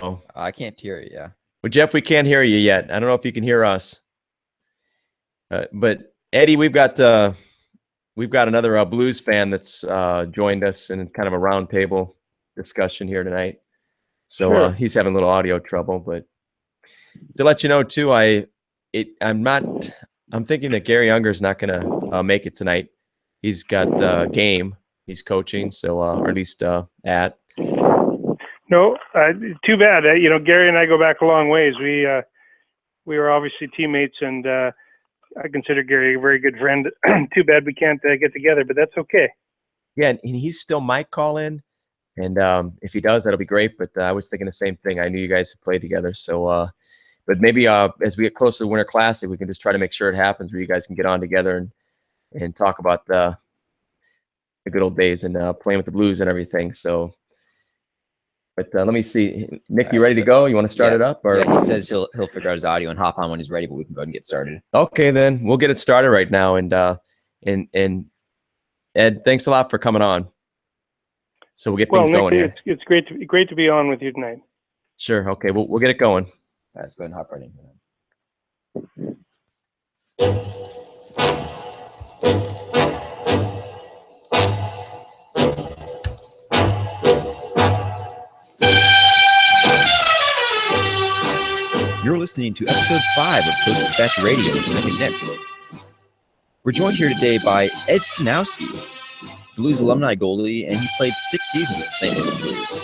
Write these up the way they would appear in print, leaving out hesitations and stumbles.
Oh, I can't hear you. Yeah. Well, Jeff, we can't hear you yet. I don't know if you can hear us. But Eddie, we've got another Blues fan that's joined us in kind of a roundtable discussion here tonight. So Sure. he's having a little audio trouble, but to let you know too, I'm thinking that Gary Unger's not going to make it tonight. He's got a game he's coaching, so or at least at. No, too bad. Gary and I go back a long ways. We were obviously teammates, and I consider Gary a very good friend. Too bad we can't get together, but that's okay. Yeah, and he still might call in, and if he does, that'll be great. But I was thinking the same thing. I knew you guys had played together, so but maybe as we get closer to the Winter Classic, we can just try to make sure it happens where you guys can get on together and talk about the good old days and playing with the Blues and everything. So, but let me see, Nick, you ready to go? You want to start it up? Or yeah, he says he'll figure out his audio and hop on when he's ready, but we can go ahead and get started. Okay, then we'll get it started right now. And Ed, thanks a lot for coming on. So we'll get things going here. It's great to be on with you tonight. Sure. Okay, we'll get it going. All right, let's go ahead and hop right in. You're listening to episode 5 of ToastDispatch Radio with Nick and Nick. We're joined here today by Ed Staniowski, Blues Alumni goalie, and he played 6 seasons with the St. Louis Blues.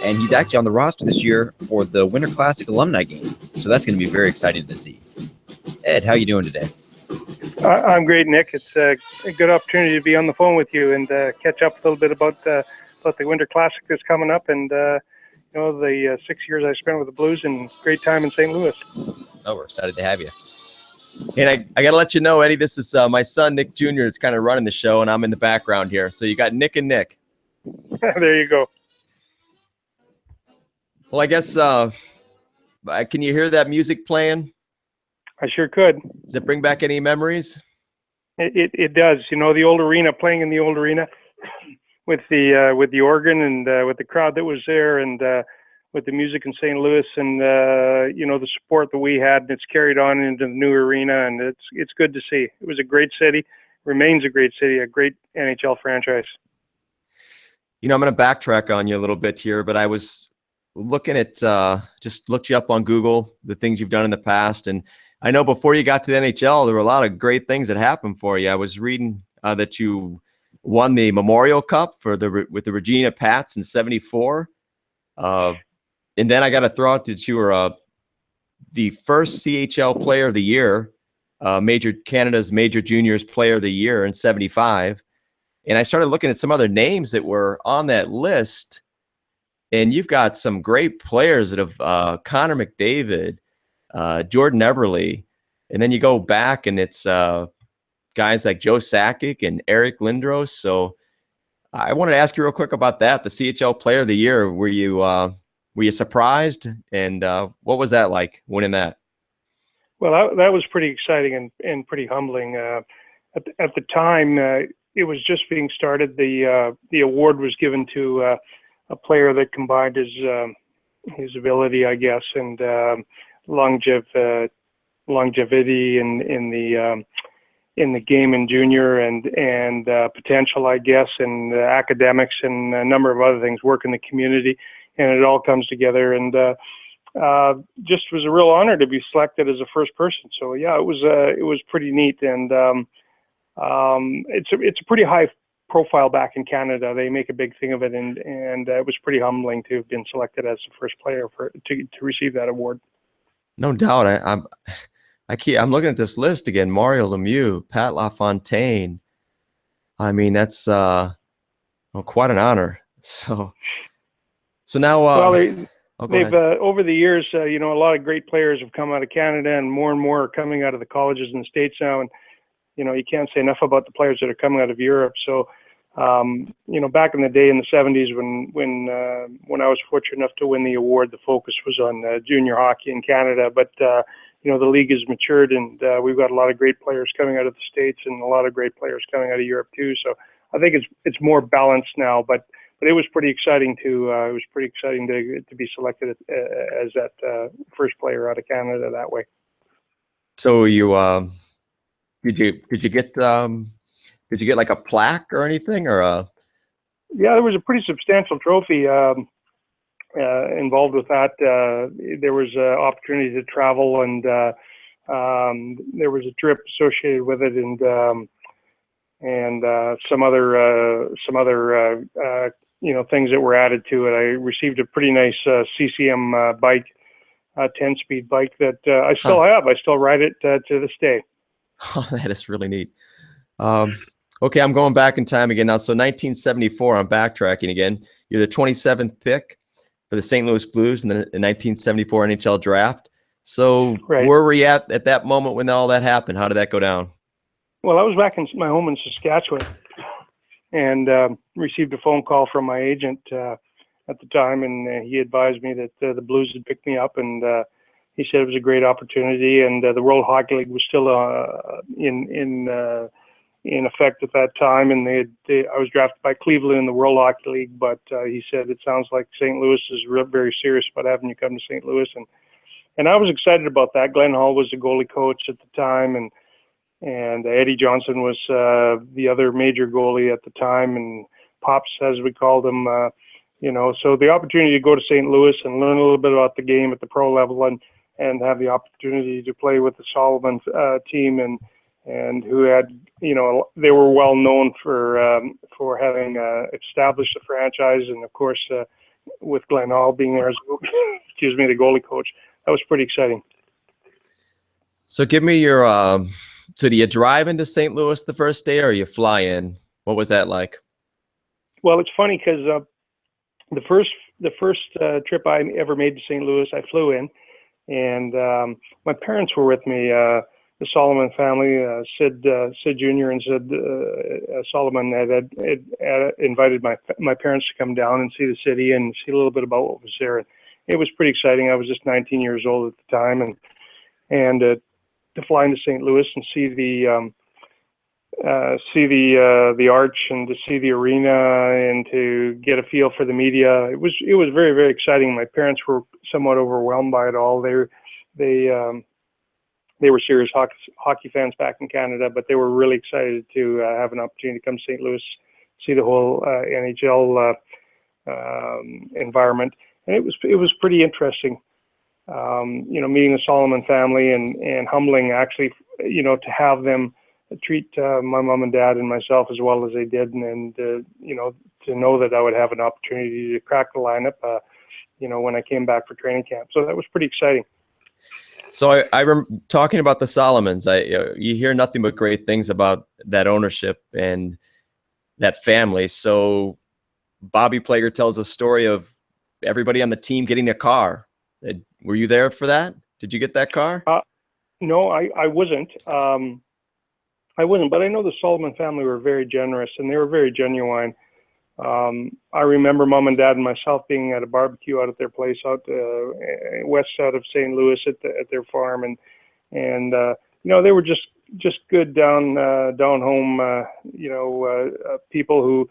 And he's actually on the roster this year for the Winter Classic Alumni game. So that's going to be very exciting to see. Ed, how are you doing today? I'm great, Nick. It's a good opportunity to be on the phone with you and catch up a little bit about the Winter Classic that's coming up and the 6 years I spent with the Blues and great time in St. Louis. Oh, we're excited to have you. And I got to let you know, Eddie, this is my son, Nick Jr., that's kind of running the show, and I'm in the background here. So you got Nick and Nick. There you go. Well, I guess, can you hear that music playing? I sure could. Does it bring back any memories? It does. The old arena, playing in the old arena with the organ and with the crowd that was there and with the music in St. Louis and the support that we had, and it's carried on into the new arena, and it's good to see. It was a great city, remains a great city, a great NHL franchise. I'm going to backtrack on you a little bit here, but I was looking at just looked you up on Google, the things you've done in the past, and I know before you got to the NHL, there were a lot of great things that happened for you. I was reading that you won the Memorial Cup with the Regina Pats in '74. And then I got to throw out that you were the first CHL Player of the Year, Canada's Major Juniors Player of the Year in '75. And I started looking at some other names that were on that list. And you've got some great players that have Connor McDavid, Jordan Eberle. And then you go back and it's guys like Joe Sakic and Eric Lindros. So I wanted to ask you real quick about that, the CHL Player of the Year. Were you surprised? And what was that like, winning that? Well, that was pretty exciting and pretty humbling. At the time, it was just being started. The award was given to a player that combined his ability, I guess, and longevity in the game in junior and potential, I guess, and academics and a number of other things, work in the community, and it all comes together. And just was a real honor to be selected as a first person. So yeah, it was pretty neat, and it's a pretty high profile back in Canada. They make a big thing of it, and it was pretty humbling to have been selected as the first player to receive that award. No doubt. I'm looking at this list again. Mario Lemieux, Pat LaFontaine. I mean, that's quite an honor. So now, they've over the years, a lot of great players have come out of Canada, and more are coming out of the colleges in the States now. And you can't say enough about the players that are coming out of Europe. So, back in the day in the '70s, when I was fortunate enough to win the award, the focus was on junior hockey in Canada. But the league has matured, and we've got a lot of great players coming out of the States and a lot of great players coming out of Europe too. So I think it's more balanced now. But it was pretty exciting to be selected as that first player out of Canada that way. So you did you get like a plaque or anything, or a? Yeah, there was a pretty substantial trophy involved with that. There was an opportunity to travel, and there was a trip associated with it, and some other things that were added to it. I received a pretty nice CCM bike, 10-speed bike that I still have. I still ride it to this day. Oh, that is really neat. Okay, I'm going back in time again now. So 1974, I'm backtracking again. You're the 27th pick for the St. Louis Blues in the 1974 NHL draft. So Right. Where were you at that moment when all that happened? How did that go down? Well, I was back in my home in Saskatchewan, and received a phone call from my agent at the time, and he advised me that the Blues had picked me up, and he said it was a great opportunity, and the World Hockey League was still in effect at that time, and I was drafted by Cleveland in the World Hockey League, but he said it sounds like St. Louis is very serious about having you come to St. Louis, and I was excited about that. Glenn Hall was the goalie coach at the time, and Eddie Johnson was the other major goalie at the time, and Pops, as we called him, so the opportunity to go to St. Louis and learn a little bit about the game at the pro level, and have the opportunity to play with the Solomon team, and who had, they were well known for having established a franchise, and of course with Glenn Hall being there as the goalie coach, that was pretty exciting. So give me your so do you drive into St. Louis the first day, or you fly in? What was that like? Well, it's funny because the first trip I ever made to St. Louis, I flew in, and my parents were with me. The Solomon family, Sid Jr. and Sid Solomon had invited my parents to come down and see the city and see a little bit about what was there. And it was pretty exciting. I was just 19 years old at the time, and to fly into St. Louis and see the arch, and to see the arena, and to get a feel for the media. It was very, very exciting. My parents were somewhat overwhelmed by it all. They were serious hockey fans back in Canada, but they were really excited to have an opportunity to come to St. Louis, see the whole NHL environment, and it was pretty interesting. Meeting the Solomon family, and humbling, actually, to have them treat my mom and dad and myself as well as they did, and to know that I would have an opportunity to crack the lineup, when I came back for training camp. So that was pretty exciting. So I remember talking about the Solomons. You hear nothing but great things about that ownership and that family. So Bobby Plager tells a story of everybody on the team getting a car. Were you there for that? Did you get that car? No, I wasn't. I wasn't, but I know the Solomon family were very generous, and they were very genuine. I remember Mom and Dad and myself being at a barbecue out at their place out west side of St. Louis at their farm, and they were just good down home people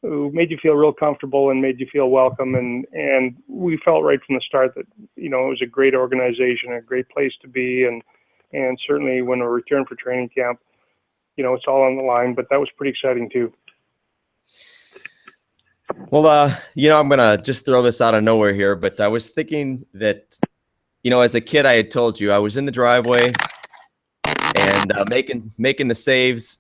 who made you feel real comfortable and made you feel welcome, and we felt right from the start that it was a great organization, a great place to be, and certainly when we returned for training camp, it's all on the line. But that was pretty exciting too. Well, I'm going to just throw this out of nowhere here, but I was thinking that, as a kid, I had told you I was in the driveway and making the saves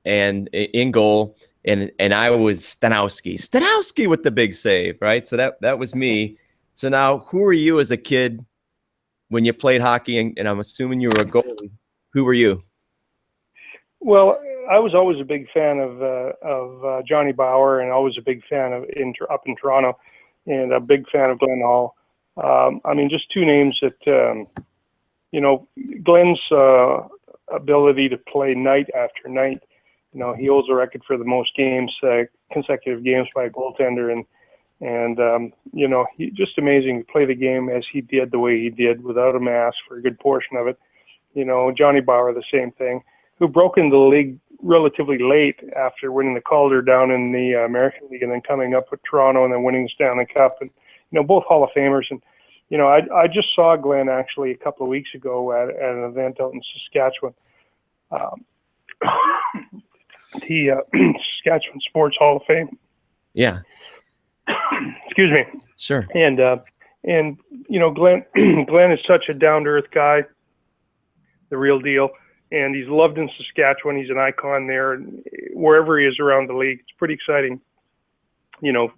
and in goal, and I was Staniowski with the big save, right? So that was me. So now, who were you as a kid when you played hockey? And I'm assuming you were a goalie. Who were you? Well, I was always a big fan of Johnny Bauer, and always a big fan of up in Toronto, and a big fan of Glenn Hall. Just two names that Glenn's ability to play night after night. He holds a record for the most games, consecutive games by a goaltender, and he just amazing to play the game as he did, the way he did, without a mask for a good portion of it. Johnny Bauer, the same thing, who broke into the league relatively late after winning the Calder down in the American League, and then coming up with Toronto and then winning the Stanley Cup, and both Hall of Famers. And I just saw Glenn actually a couple of weeks ago at an event out in Saskatchewan. The Saskatchewan Sports Hall of Fame. Yeah. Excuse me. Sure. And Glenn is such a down-to-earth guy, the real deal. And he's loved in Saskatchewan. He's an icon there, and wherever he is around the league. It's pretty exciting, to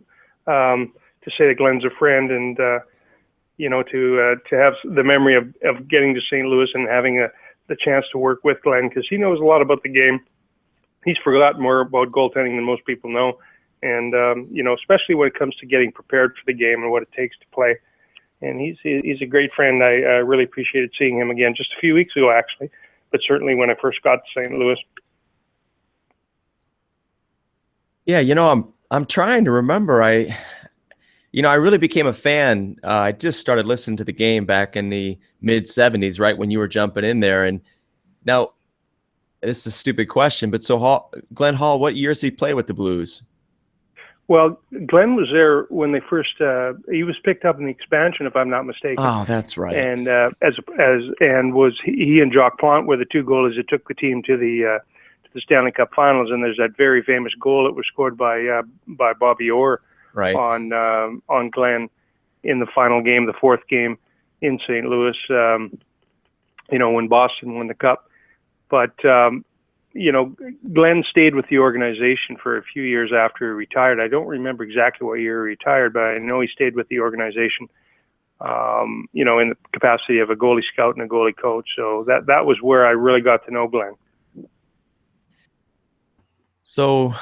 say that Glenn's a friend, and to have the memory of getting to St. Louis and having the chance to work with Glenn, because he knows a lot about the game. He's forgotten more about goaltending than most people know, and especially when it comes to getting prepared for the game and what it takes to play. And he's a great friend. I really appreciated seeing him again just a few weeks ago, actually. But certainly when I first got to St. Louis. Yeah, I'm trying to remember. I really became a fan. I just started listening to the game back in the mid-'70s, right when you were jumping in there. And now, this is a stupid question, but so Glenn Hall, what years did he play with the Blues? Well, Glenn was there when they first. He was picked up in the expansion, if I'm not mistaken. Oh, that's right. And he and Jacques Plante were the two goalies that took the team to the Stanley Cup Finals. And there's that very famous goal that was scored by Bobby Orr, right, on Glenn in the final game, the fourth game in St. Louis. When Boston won the Cup, but. Glenn stayed with the organization for a few years after he retired. I don't remember exactly what year he retired, but I know he stayed with the organization, in the capacity of a goalie scout and a goalie coach. So that was where I really got to know Glenn. So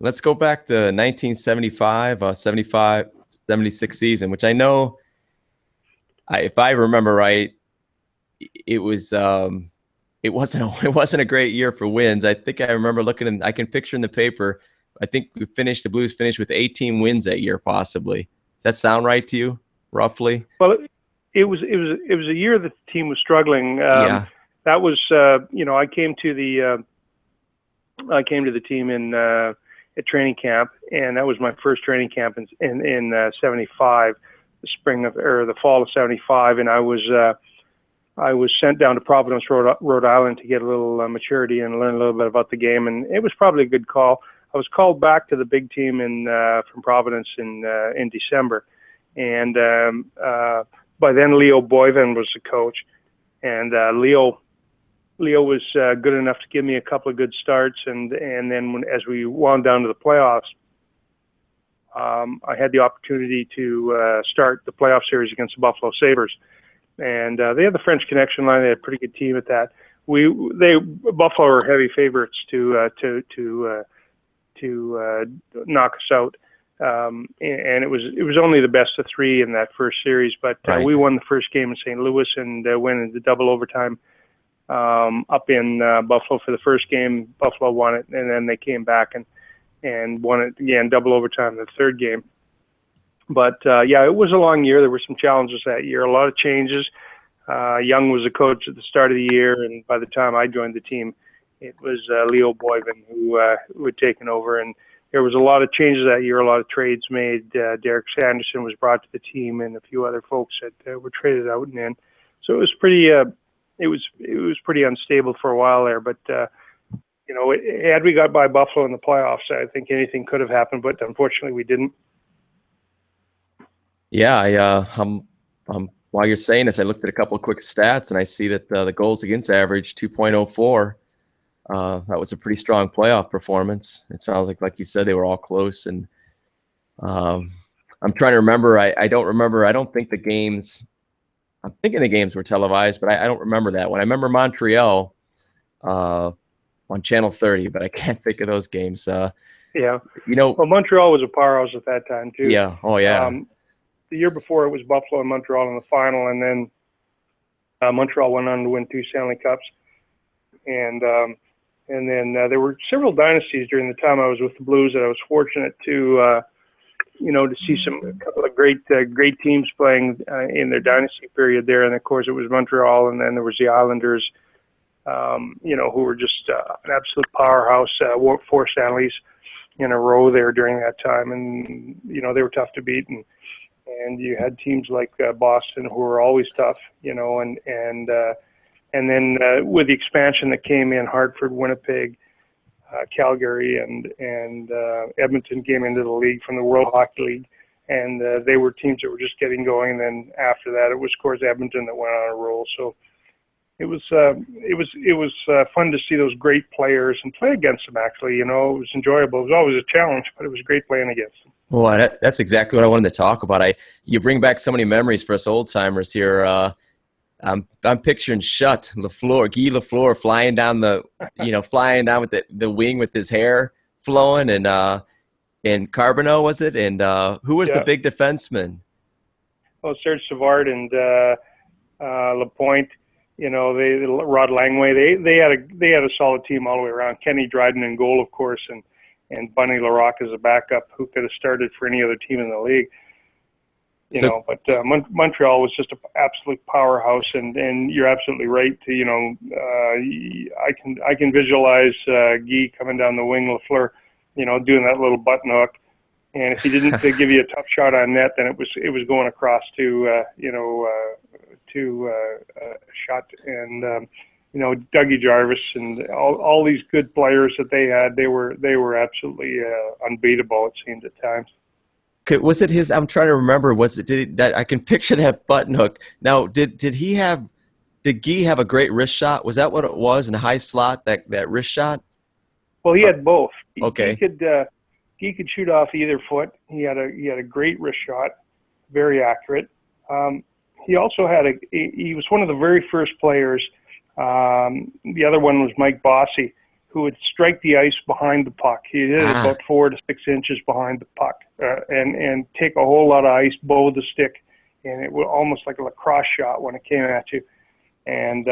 let's go back to 1975, 76 season, which I know, if I remember right, it was it wasn't a great year for wins. I think I remember looking, I can picture in the paper, I think the Blues finished with 18 wins that year, possibly. Does that sound right to you, roughly? Well, it was a year that the team was struggling. Yeah. That was, I came to the team at training camp, and that was my first training camp in 75, the fall of 75, and I was sent down to Providence, Rhode Island, to get a little maturity and learn a little bit about the game, and it was probably a good call. I was called back to the big team from Providence in December, and by then Leo Boyven was the coach, and Leo was good enough to give me a couple of good starts, and then as we wound down to the playoffs, I had the opportunity to start the playoff series against the Buffalo Sabres. And they had the French Connection line. They had a pretty good team at that. Buffalo were heavy favorites to knock us out, and it was only the best of three in that first series. But right. We won the first game in St. Louis and went into double overtime up in Buffalo for the first game. Buffalo won it, and then they came back and won it again, double overtime in the third game. But, it was a long year. There were some challenges that year, a lot of changes. Young was the coach at the start of the year, and by the time I joined the team, it was Leo Boyven who had taken over. And there was a lot of changes that year, a lot of trades made. Derek Sanderson was brought to the team, and a few other folks that were traded out and in. So it was pretty it was pretty unstable for a while there. But, had we got by Buffalo in the playoffs, I think anything could have happened, but unfortunately we didn't. Yeah, while you're saying this, I looked at a couple of quick stats, and I see that the goals against average 2.04. That was a pretty strong playoff performance. It sounds like you said, they were all close. And I'm trying to remember. I don't remember. I don't think the games. I'm thinking the games were televised, but I don't remember that one. I remember Montreal on Channel 30, but I can't think of those games. Yeah. Well, Montreal was a powerhouse at that time too. Yeah. Oh, yeah. The year before, it was Buffalo and Montreal in the final, and then Montreal went on to win 2 Stanley Cups. And then there were several dynasties during the time I was with the Blues that I was fortunate to see a couple of great teams playing in their dynasty period there. And of course, it was Montreal, and then there was the Islanders, who were just an absolute powerhouse. Four Stanleys in a row there during that time, and they were tough to beat. And you had teams like Boston who were always tough, and then with the expansion that came in, Hartford, Winnipeg, Calgary, and Edmonton came into the league from the World Hockey League, and they were teams that were just getting going. And then after that, it was, of course, Edmonton that went on a roll. So it was fun to see those great players and play against them. Actually, it was enjoyable. It was always a challenge, but it was great playing against them. Well, that's exactly what I wanted to talk about. You bring back so many memories for us old timers here. I'm picturing Guy Lafleur flying down with the wing with his hair flowing, and Carbonneau, was it? And who was the big defenseman? Well, Serge Savard and Lapointe. Rod Langway. They had a solid team all the way around. Kenny Dryden in goal, of course, and Bunny Larocque as a backup, who could have started for any other team in the league. But Montreal was just an absolute powerhouse, and you're absolutely right. I can visualize Guy coming down the wing, Lafleur, doing that little button hook, and if he didn't give you a tough shot on net, then it was going across to shot, and Dougie Jarvis and all these good players that they had, they were absolutely unbeatable, it seemed at times. Was it his? I'm trying to remember. That I can picture that button hook. Now, did Guy have a great wrist shot? Was that what it was in the high slot? That wrist shot? Well, he had both. Okay. He could shoot off either foot. He had a great wrist shot, very accurate. He also he was one of the very first players. The other one was Mike Bossy, who would strike the ice behind the puck. He did it about 4 to 6 inches behind the puck, and take a whole lot of ice, bow the stick, and it was almost like a lacrosse shot when it came at you. And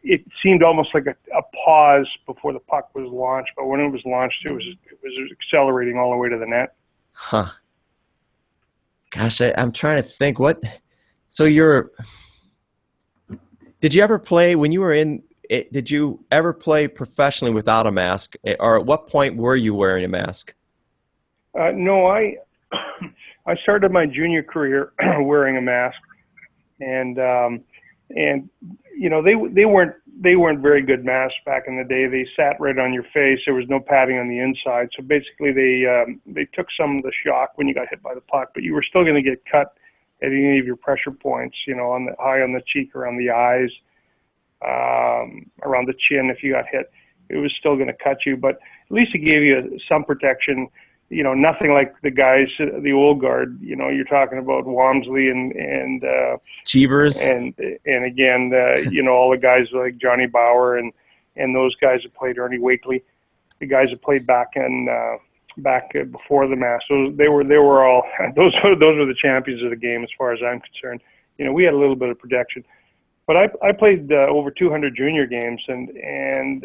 it seemed almost like a pause before the puck was launched, but when it was launched, it was accelerating all the way to the net. Huh. Gosh, I'm trying to think. Did you ever play when you were in? Did you ever play professionally without a mask, or at what point were you wearing a mask? No, I started my junior career wearing a mask, and they weren't very good masks back in the day. They sat right on your face. There was no padding on the inside, so basically they took some of the shock when you got hit by the puck, but you were still going to get cut at any of your pressure points, on the high on the cheek, around the eyes, around the chin. If you got hit, it was still going to cut you, but at least it gave you some protection. Nothing like the guys, the old guard. You're talking about Walmsley and Cheevers, and again, all the guys like Johnny Bauer and those guys that played, Ernie Wakely, the guys that played back before the mask. They were all those were the champions of the game as far as I'm concerned. We had a little bit of protection, but I played over 200 junior games, and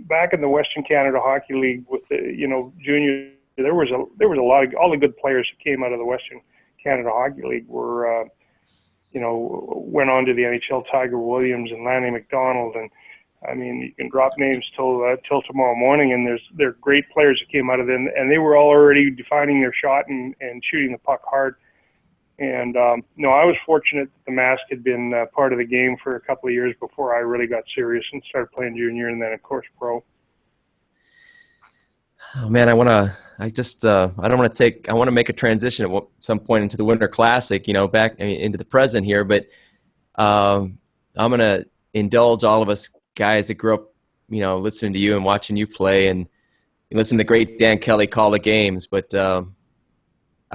back in the Western Canada Hockey League with the junior, there was a lot of all the good players that came out of the Western Canada Hockey League were went on to the NHL. Tiger Williams and Lanny McDonald, and I mean, you can drop names till tomorrow morning, and there are great players that came out of them, and they were all already defining their shot and shooting the puck hard. And I was fortunate that the mask had been part of the game for a couple of years before I really got serious and started playing junior, and then of course pro. Oh man, I want to make a transition at some point into the Winter Classic, back into the present here, but I'm going to indulge all of us guys that grew up, listening to you and watching you play and listen to great Dan Kelly call the games. But I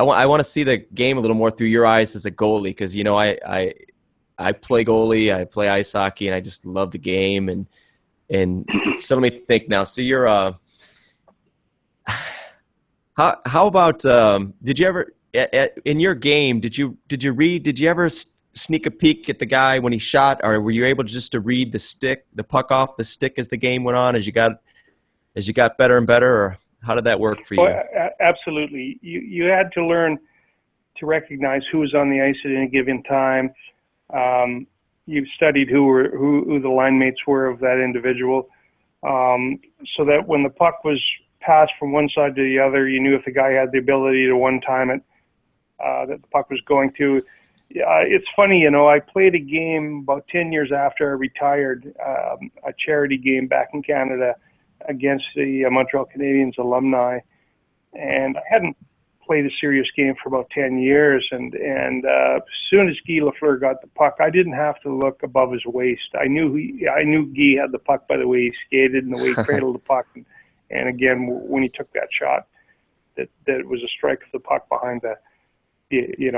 want to see the game a little more through your eyes as a goalie, because I play goalie, I play ice hockey, and I just love the game. And so let me think now. So you're how about did you ever in your game did you ever sneak a peek at the guy when he shot, or were you able just to read the puck off the stick as the game went on, as you got better and better, or how did that work for you? Well, absolutely. You had to learn to recognize who was on the ice at any given time. you studied who the line mates were of that individual, so that when the puck was passed from one side to the other, you knew if the guy had the ability to one-time it, that the puck was going to. It's funny, I played a game about 10 years after I retired, a charity game back in Canada against the Montreal Canadiens alumni, and I hadn't played a serious game for about 10 years, and as soon as Guy Lafleur got the puck, I didn't have to look above his waist. I knew Guy had the puck by the way he skated and the way he cradled the puck, and again, when he took that shot, that was a strike of the puck behind the, you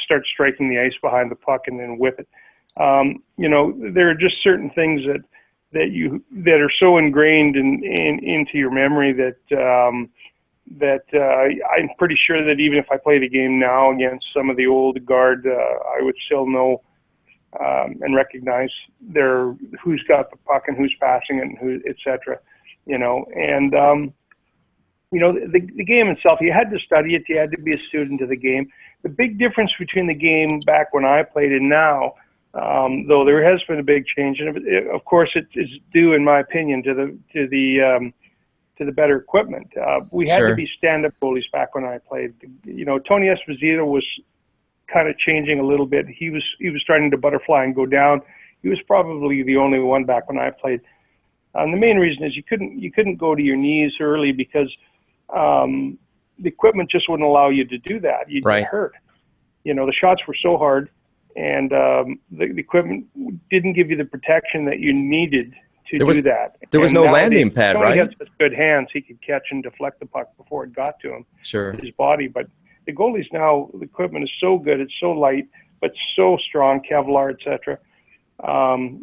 start striking the ice behind the puck and then whip it. There are just certain things that are so ingrained into your memory that I'm pretty sure that even if I played a game now against some of the old guard, I would still know and recognize who's got the puck and who's passing it and who, et cetera. The game itself, you had to study it. You had to be a student of the game. The big difference between the game back when I played and now, though there has been a big change, and of course it is due, in my opinion, to the better equipment. We had to be stand-up goalies back when I played. Tony Esposito was kind of changing a little bit. He was starting to butterfly and go down. He was probably the only one back when I played. The main reason is you couldn't go to your knees early because the equipment just wouldn't allow you to do that. You'd get hurt. The shots were so hard, and the equipment didn't give you the protection that you needed to do that. There was no landing pad, Tony right? had such good hands, he could catch and deflect the puck before it got to him. Sure. His body. But the goalies now, the equipment is so good, it's so light, but so strong, Kevlar, et cetera,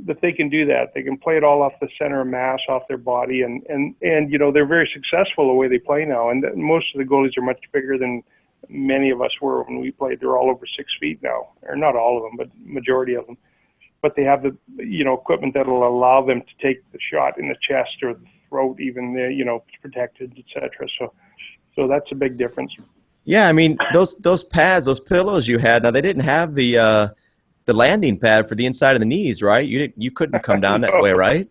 that they can do that. They can play it all off the center of mass, off their body, and they're very successful the way they play now. And most of the goalies are much bigger than many of us were when we played. They're all over 6 feet now, or not all of them, but majority of them. But they have the equipment that will allow them to take the shot in the chest or the throat, even protected, et cetera. So that's a big difference. Yeah, I mean those pads, those pillows you had. Now they didn't have the landing pad for the inside of the knees, right? You couldn't come down that way, right?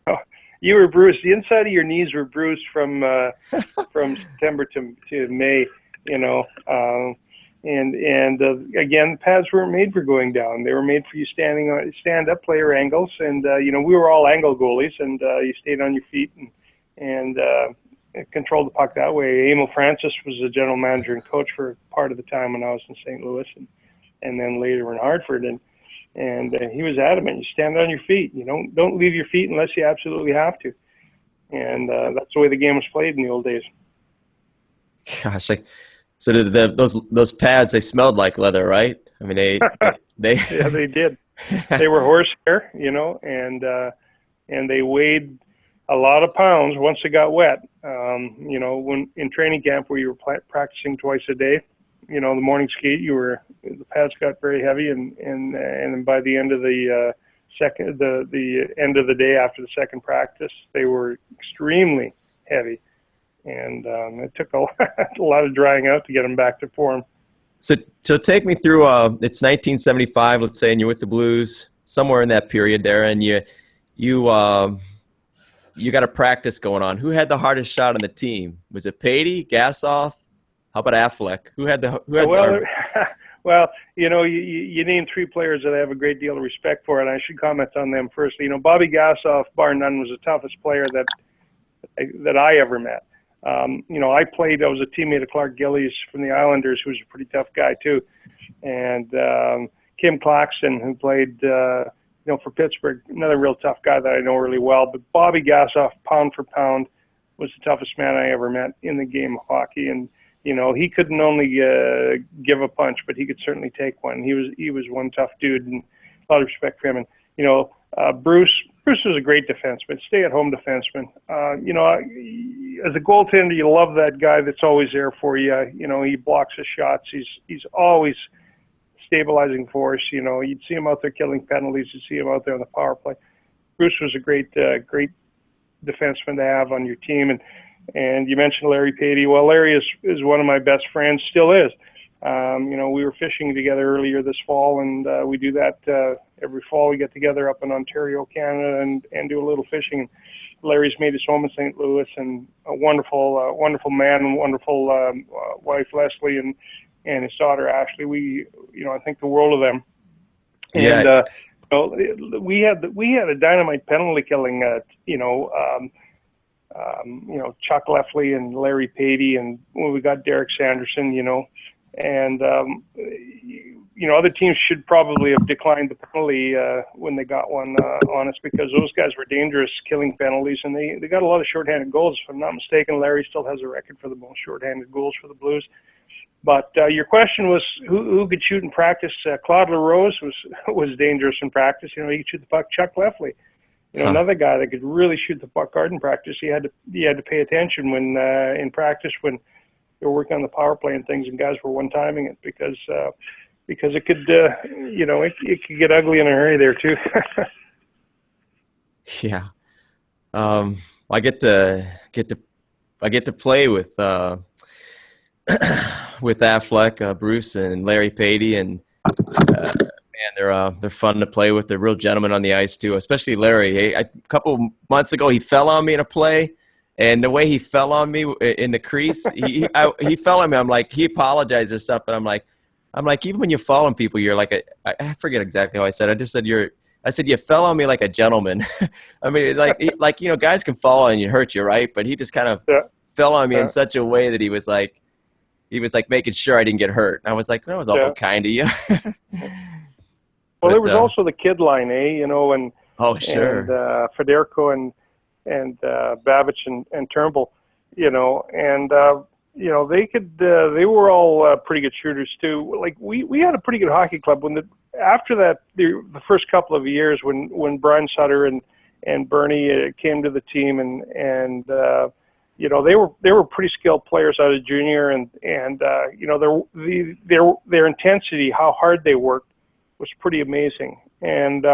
Oh, you were bruised. The inside of your knees were bruised from September to May. Again, pads weren't made for going down. They were made for you stand-up player angles, and we were all angle goalies, and you stayed on your feet and controlled the puck that way. Emil Francis was the general manager and coach for part of the time when I was in St. Louis, and then later in Hartford, and he was adamant: you stand on your feet. You don't leave your feet unless you absolutely have to, and that's the way the game was played in the old days. Gosh, so those pads, they smelled like leather, right? I mean, they yeah, they did. They were horsehair, and they weighed a lot of pounds once it got wet. When in training camp where you were practicing twice a day, the morning skate, the pads got very heavy, and by the end of the end of the day after the second practice, they were extremely heavy. And it took a lot of drying out to get them back to form. So take me through, it's 1975, let's say, and you're with the Blues, somewhere in that period there, and you got a practice going on. Who had the hardest shot on the team? Was it Patey, Gassoff? How about Affleck? Who had the Well, you named three players that I have a great deal of respect for, and I should comment on them first. Bobby Gassoff, bar none, was the toughest player that I ever met. I was a teammate of Clark Gillies from the Islanders, who was a pretty tough guy too. And Kim Claxton, who played, for Pittsburgh, another real tough guy that I know really well. But Bobby Gassoff, pound for pound, was the toughest man I ever met in the game of hockey. And, he couldn't only give a punch, but he could certainly take one. He was one tough dude, and a lot of respect for him. And, Bruce was a great defenseman, stay-at-home defenseman. As a goaltender, you love that guy that's always there for you. He blocks his shots. He's always stabilizing force. You'd see him out there killing penalties. You'd see him out there on the power play. Bruce was a great defenseman to have on your team. And you mentioned Larry Patey. Well, Larry is one of my best friends, still is. We were fishing together earlier this fall, and we do that every fall. We get together up in Ontario, Canada, and do a little fishing. Larry's made his home in St. Louis, and a wonderful man and wonderful wife Leslie and his daughter Ashley. I think the world of them. Yeah. And we had a dynamite penalty killing. Chuck Leffley and Larry Patey, and when we got Derek Sanderson, and other teams should probably have declined the penalty when they got one on us, because those guys were dangerous killing penalties, and they got a lot of shorthanded goals. If I'm not mistaken, Larry still has a record for the most shorthanded goals for the Blues. But your question was who could shoot in practice? Claude LaRose was dangerous in practice. He could shoot the puck. Chuck Leffley, another guy that could really shoot the puck hard in practice. He had to pay attention when in practice when they were working on the power play and things, and guys were one-timing it because it could it could get ugly in a hurry there too. Yeah. I get to play with Affleck, Bruce, and Larry Patey, and they're fun to play with. They're real gentlemen on the ice too, especially Larry. A couple months ago, he fell on me in a play, and the way he fell on me in the crease, he fell on me. I'm like, he apologized or something. I'm like, even when you fall on people, you're like I forget exactly how I said. I just said you fell on me like a gentleman. I mean, guys can fall on you and hurt you, right? But he just kind of fell on me in such a way that he was like making sure I didn't get hurt. And I was like, that was awful kind of you. Well, there was also the kid line, and sure, and Federico and Babich and Turnbull, and they were all pretty good shooters too. Like we had a pretty good hockey club after that the first couple of years when Brian Sutter and Bernie came to the team, and they were pretty skilled players out of junior, and their intensity, how hard they worked, was pretty amazing, and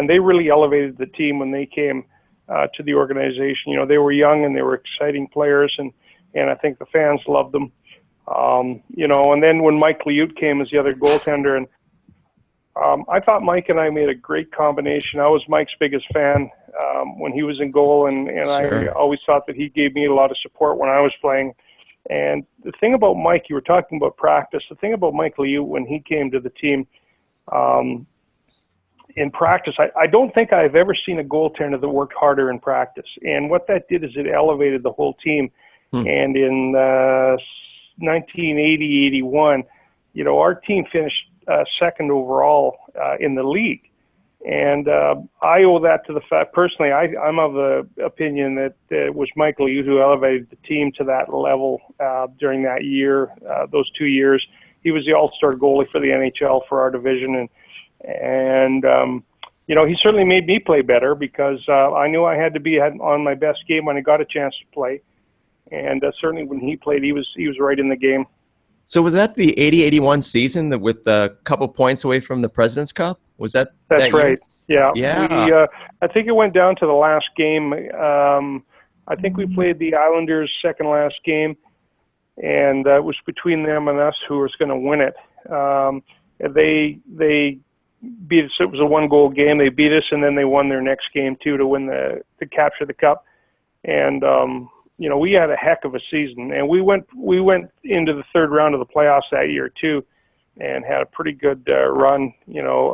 they really elevated the team when they came to the organization. They were young and they were exciting players, and I think the fans loved them. And then when Mike Liut came as the other goaltender, and I thought Mike and I made a great combination. I was Mike's biggest fan when he was in goal, and Sure. I always thought that he gave me a lot of support when I was playing. And the thing about Mike, you were talking about practice, the thing about Mike Liut when he came to the team in practice, I don't think I've ever seen a goaltender that worked harder in practice. And what that did is it elevated the whole team. And in 1980-81, our team finished second overall in the league. And I owe that to the fact, personally, I'm of the opinion that it was Mike Liut who elevated the team to that level during that year, those 2 years. He was the all-star goalie for the NHL for our division. And he certainly made me play better because I knew I had to be on my best game when I got a chance to play. And certainly when he played, he was right in the game. So was that the 80-81 season with a couple points away from the President's Cup? Was that? That's right. Year? Yeah. I think it went down to the last game. I think we played the Islanders' second last game, and it was between them and us who was going to win it. They beat us. It was a 1-goal game. They beat us, and then they won their next game too to capture the cup. And we had a heck of a season, and we went into the third round of the playoffs that year too, and had a pretty good run,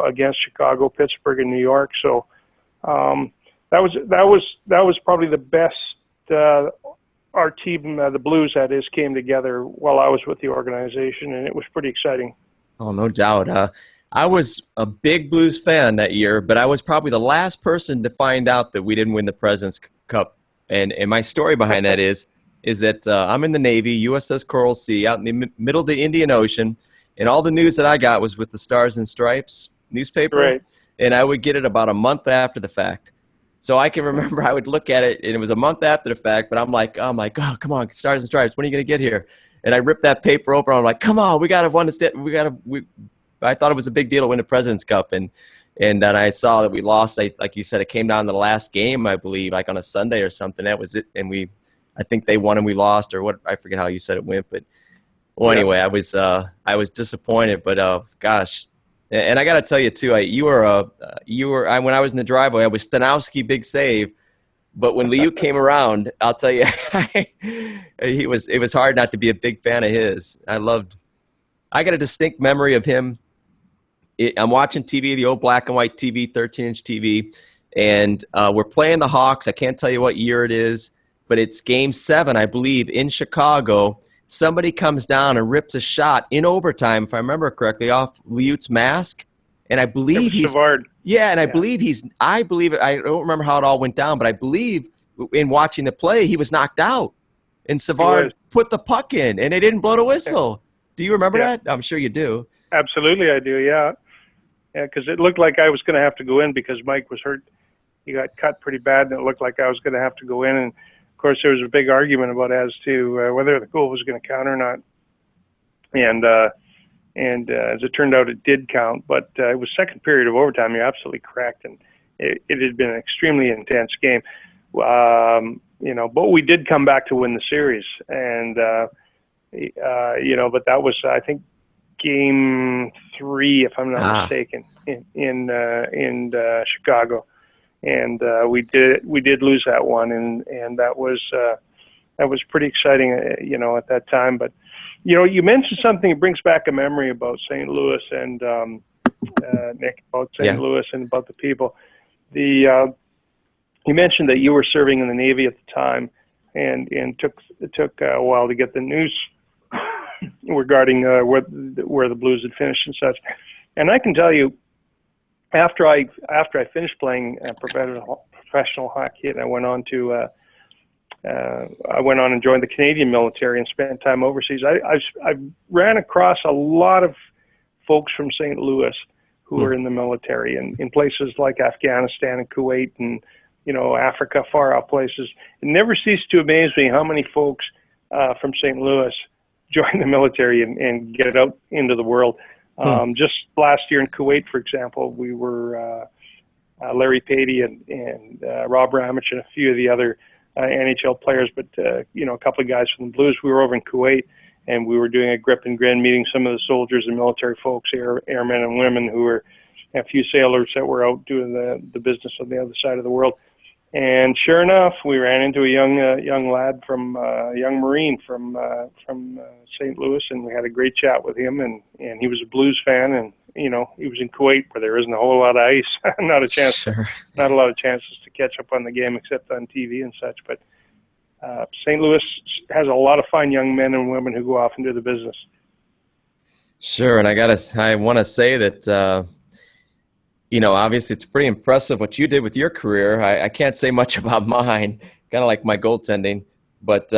against Chicago, Pittsburgh, and New York. So that was probably the best our team, the Blues, that is, came together while I was with the organization, and it was pretty exciting. Oh, no doubt. I was a big Blues fan that year, but I was probably the last person to find out that we didn't win the President's Cup. And my story behind that is that I'm in the Navy, USS Coral Sea, out in the middle of the Indian Ocean, and all the news that I got was with the Stars and Stripes newspaper, right. And I would get it about a month after the fact. So I can remember I would look at it, and it was a month after the fact, but I'm like, oh, my God, come on, Stars and Stripes, when are you going to get here? And I ripped that paper open. I'm like, come on, we got to win this. I thought it was a big deal to win the President's Cup, and then I saw that we lost. Like you said, it came down to the last game, I believe, like on a Sunday or something. That was it. And I think they won and we lost, or what? I forget how you said it went, but Well, anyway, I was disappointed, but gosh, and I got to tell you too, when I was in the driveway, I was Staniowski big save, but when Liu came around, I'll tell you, it was hard not to be a big fan of his. I got a distinct memory of him. I'm watching TV, the old black and white TV, 13-inch TV, and we're playing the Hawks. I can't tell you what year it is, but it's Game 7, I believe, in Chicago. Somebody comes down and rips a shot in overtime, if I remember correctly, off Liut's mask. And I believe he's Savard. Yeah, and I believe I don't remember how it all went down, but I believe in watching the play, he was knocked out. And Savard put the puck in, and they didn't blow the whistle. Do you remember that? I'm sure you do. Absolutely, I do, yeah. Yeah, because it looked like I was going to have to go in because Mike was hurt. He got cut pretty bad, and it looked like I was going to have to go in. And of course, there was a big argument about as to whether the goal was going to count or not. And as it turned out, it did count. But it was second period of overtime. You're absolutely correct, and it had been an extremely intense game. But we did come back to win the series, and but that was, I think, Game 3, if I'm not mistaken, in Chicago. And we did lose that one, and that was pretty exciting, at that time. But you mentioned something that brings back a memory about St. Louis and Nick, about St. Louis and about the people. You mentioned that you were serving in the Navy at the time, and it took a while to get the news regarding where the Blues had finished and such. And I can tell you, after I finished playing professional hockey, and I went on and joined the Canadian military and spent time overseas. I ran across a lot of folks from St. Louis who were in the military, and in places like Afghanistan and Kuwait and Africa, far out places. It never ceased to amaze me how many folks from St. Louis join the military and get out into the world. Just last year in Kuwait, for example, we were Larry Patey and Rob Ramich and a few of the other NHL players, but a couple of guys from the Blues. We were over in Kuwait, and we were doing a grip and grin, meeting some of the soldiers and military folks, airmen and women, who were a few sailors that were out doing the business on the other side of the world. And sure enough, we ran into a young lad from young Marine from St. Louis, and we had a great chat with him. And he was a Blues fan, and he was in Kuwait, where there isn't a whole lot of ice, not a lot of chances to catch up on the game except on TV and such. But St. Louis has a lot of fine young men and women who go off and do the business. Sure, and I want to say that. Obviously it's pretty impressive what you did with your career. I can't say much about mine, kind of like my goaltending, but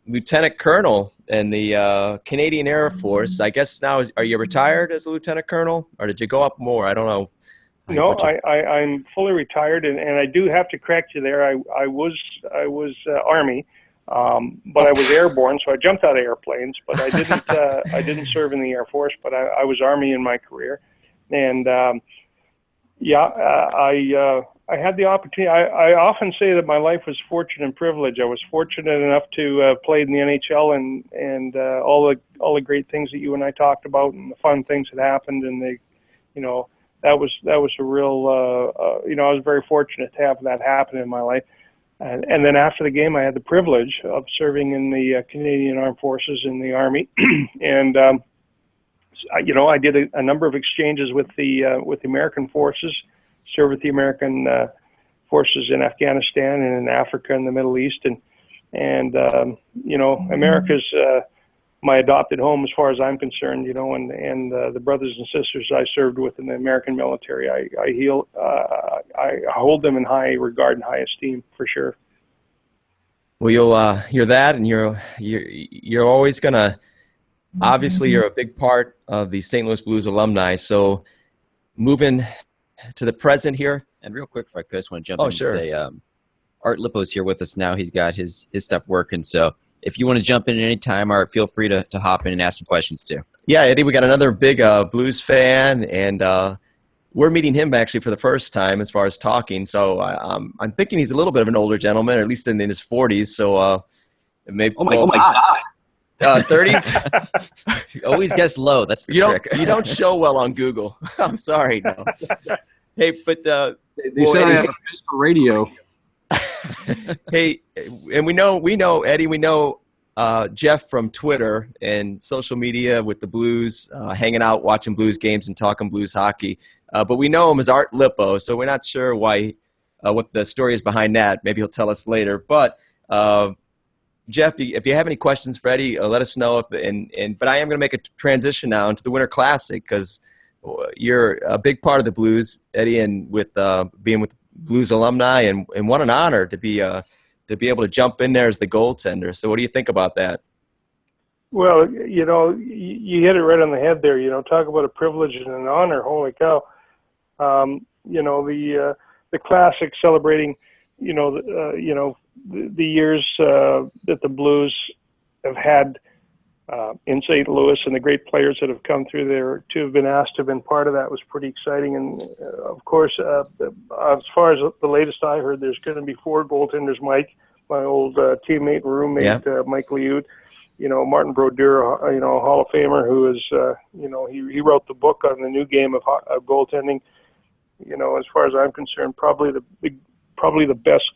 Lieutenant Colonel in the Canadian Air Force, I guess now, are you retired as a Lieutenant Colonel, or did you go up more? I don't know. No, I'm fully retired, and I do have to correct you there. I was Army, but I was airborne, so I jumped out of airplanes, but I didn't serve in the Air Force, but I was Army in my career. And I had the opportunity. I often say that my life was fortune and privilege. I was fortunate enough to play in the NHL and all the great things that you and I talked about, and the fun things that happened, and that was a real. I was very fortunate to have that happen in my life. And then after the game, I had the privilege of serving in the Canadian Armed Forces in the Army, and I did a number of exchanges with the American forces, served with the American forces in Afghanistan and in Africa and the Middle East, and America's my adopted home as far as I'm concerned. And the brothers and sisters I served with in the American military, I hold them in high regard and high esteem, for sure. Well, you're that, and you're always gonna. Obviously, you're a big part of the St. Louis Blues alumni. So, moving to the present here. And real quick, if I could, I just want to jump in and say, Art Lippo's here with us now. He's got his stuff working. So, if you want to jump in at any time, Art, feel free to hop in and ask some questions too. Yeah, Eddie, we got another big Blues fan, and we're meeting him actually for the first time as far as talking. So, I'm thinking he's a little bit of an older gentleman, or at least in his 40s. So, maybe. Oh my God. 30s. Always guess low. That's the trick. You don't show well on Google. I'm sorry. No. Hey, but they said I have a face for radio. Hey, and we know Eddie. We know Jeff from Twitter and social media with the Blues, hanging out, watching Blues games and talking Blues hockey. But we know him as Art Lippo, so we're not sure why, what the story is behind that. Maybe he'll tell us later. But Jeff, if you have any questions for Eddie, let us know. But I am going to make a transition now into the Winter Classic because you're a big part of the Blues, Eddie, and with being with Blues Alumni, and what an honor to be able to jump in there as the goaltender. So what do you think about that? Well, you hit it right on the head there. Talk about a privilege and an honor. Holy cow. The classic celebrating, the years that the Blues have had in St. Louis and the great players that have come through there. To have been asked to have been part of that was pretty exciting. And of course, as far as the latest I heard, there's going to be 4 goaltenders. Mike, my old teammate and roommate, Mike Liud, Martin Brodeur, Hall of Famer, who is, he wrote the book on the new game of goaltending. As far as I'm concerned, probably the best,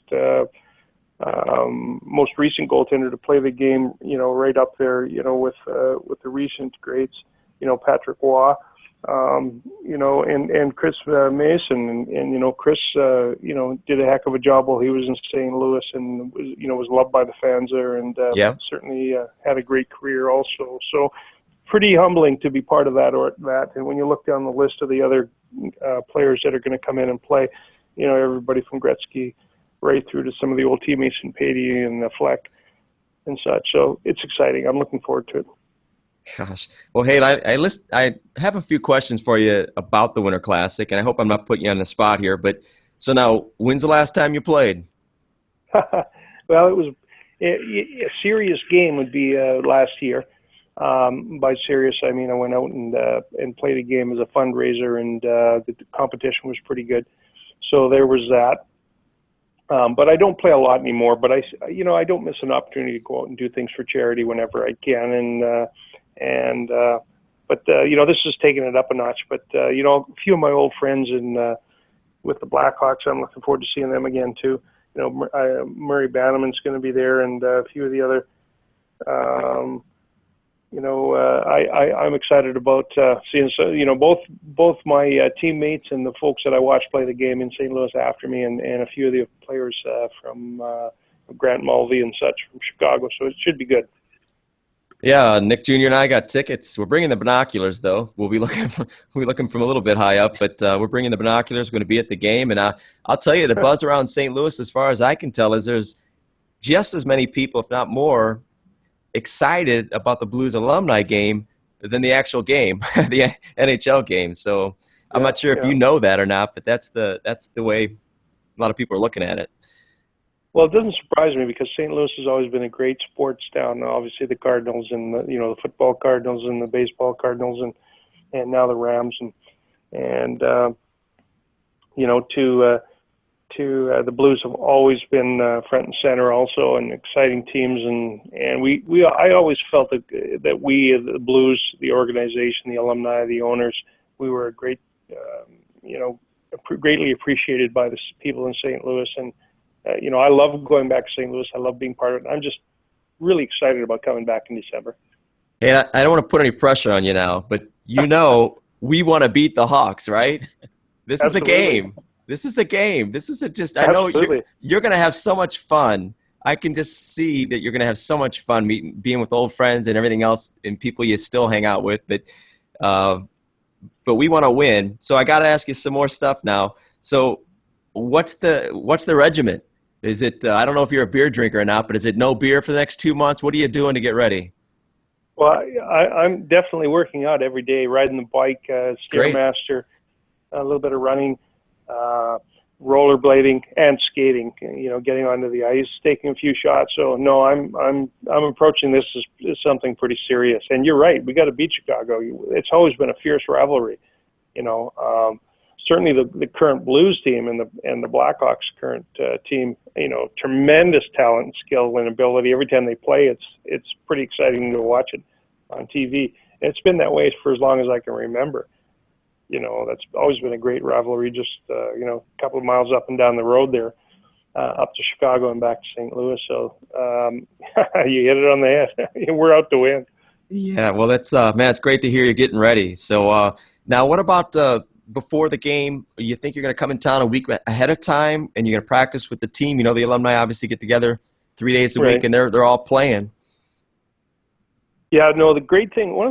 most recent goaltender to play the game, right up there, with the recent greats, Patrick Waugh, and Chris Mason, and Chris, did a heck of a job while he was in St. Louis, and was loved by the fans there, and certainly had a great career also. So pretty humbling to be part of that. And when you look down the list of the other players that are going to come in and play, everybody from Gretzky right through to some of the old teammates in Patey and Fleck and such. So it's exciting. I'm looking forward to it. Gosh. Well, hey, I have a few questions for you about the Winter Classic, and I hope I'm not putting you on the spot here. But so now, when's the last time you played? Well, it was a serious game would be last year. By serious, I mean I went out and played a game as a fundraiser, and the competition was pretty good. So there was that. But I don't play a lot anymore. But I don't miss an opportunity to go out and do things for charity whenever I can. But this is taking it up a notch. But a few of my old friends with the Blackhawks, I'm looking forward to seeing them again too. Murray Bannerman's going to be there, and a few of the other. I'm excited about seeing both my teammates and the folks that I watched play the game in St. Louis after me, and a few of the players from Grant Mulvey and such from Chicago. So it should be good. Yeah, Nick Jr. and I got tickets. We're bringing the binoculars, though. We'll be looking from a little bit high up, but we're bringing the binoculars. We're going to be at the game, and I'll tell you, the buzz around St. Louis, as far as I can tell, is there's just as many people, if not more, excited about the Blues Alumni game than the actual game, the NHL game. So I'm not sure if you know that or not, but that's the way a lot of people are looking at it. Well, it doesn't surprise me because St. Louis has always been a great sports town. Obviously, the Cardinals and the football Cardinals and the baseball Cardinals and now the Rams and the Blues have always been front and center also, and exciting teams. And I always felt that we, the Blues, the organization, the alumni, the owners, we were a great, greatly appreciated by the people in St. Louis. And I love going back to St. Louis. I love being part of it. I'm just really excited about coming back in December. Hey, I don't want to put any pressure on you now, but we want to beat the Hawks, right? This Absolutely. is a game. This is a game. This is I know you're going to have so much fun. I can just see that you're going to have so much fun being with old friends and everything else and people you still hang out with. But we want to win. So I got to ask you some more stuff now. So what's the regimen? Is it, I don't know if you're a beer drinker or not, but is it no beer for the next 2 months? What are you doing to get ready? Well, I'm definitely working out every day, riding the bike, Stairmaster, a little bit of running, rollerblading, and skating. Getting onto the ice, taking a few shots. So no, I'm approaching this as something pretty serious. And you're right, we got to beat Chicago. It's always been a fierce rivalry, certainly the current Blues team and the Blackhawks current team, tremendous talent and skill and ability. Every time they play, it's pretty exciting to watch it on TV. And it's been that way for as long as I can remember. That's always been a great rivalry, just, a couple of miles up and down the road there, up to Chicago and back to St. Louis. So you hit it on the head. We're out to win. Yeah, well, that's man, it's great to hear you're getting ready. So now what about before the game? You think you're going to come in town a week ahead of time and you're going to practice with the team? The alumni obviously get together 3 days a week and they're all playing. Yeah, no, one of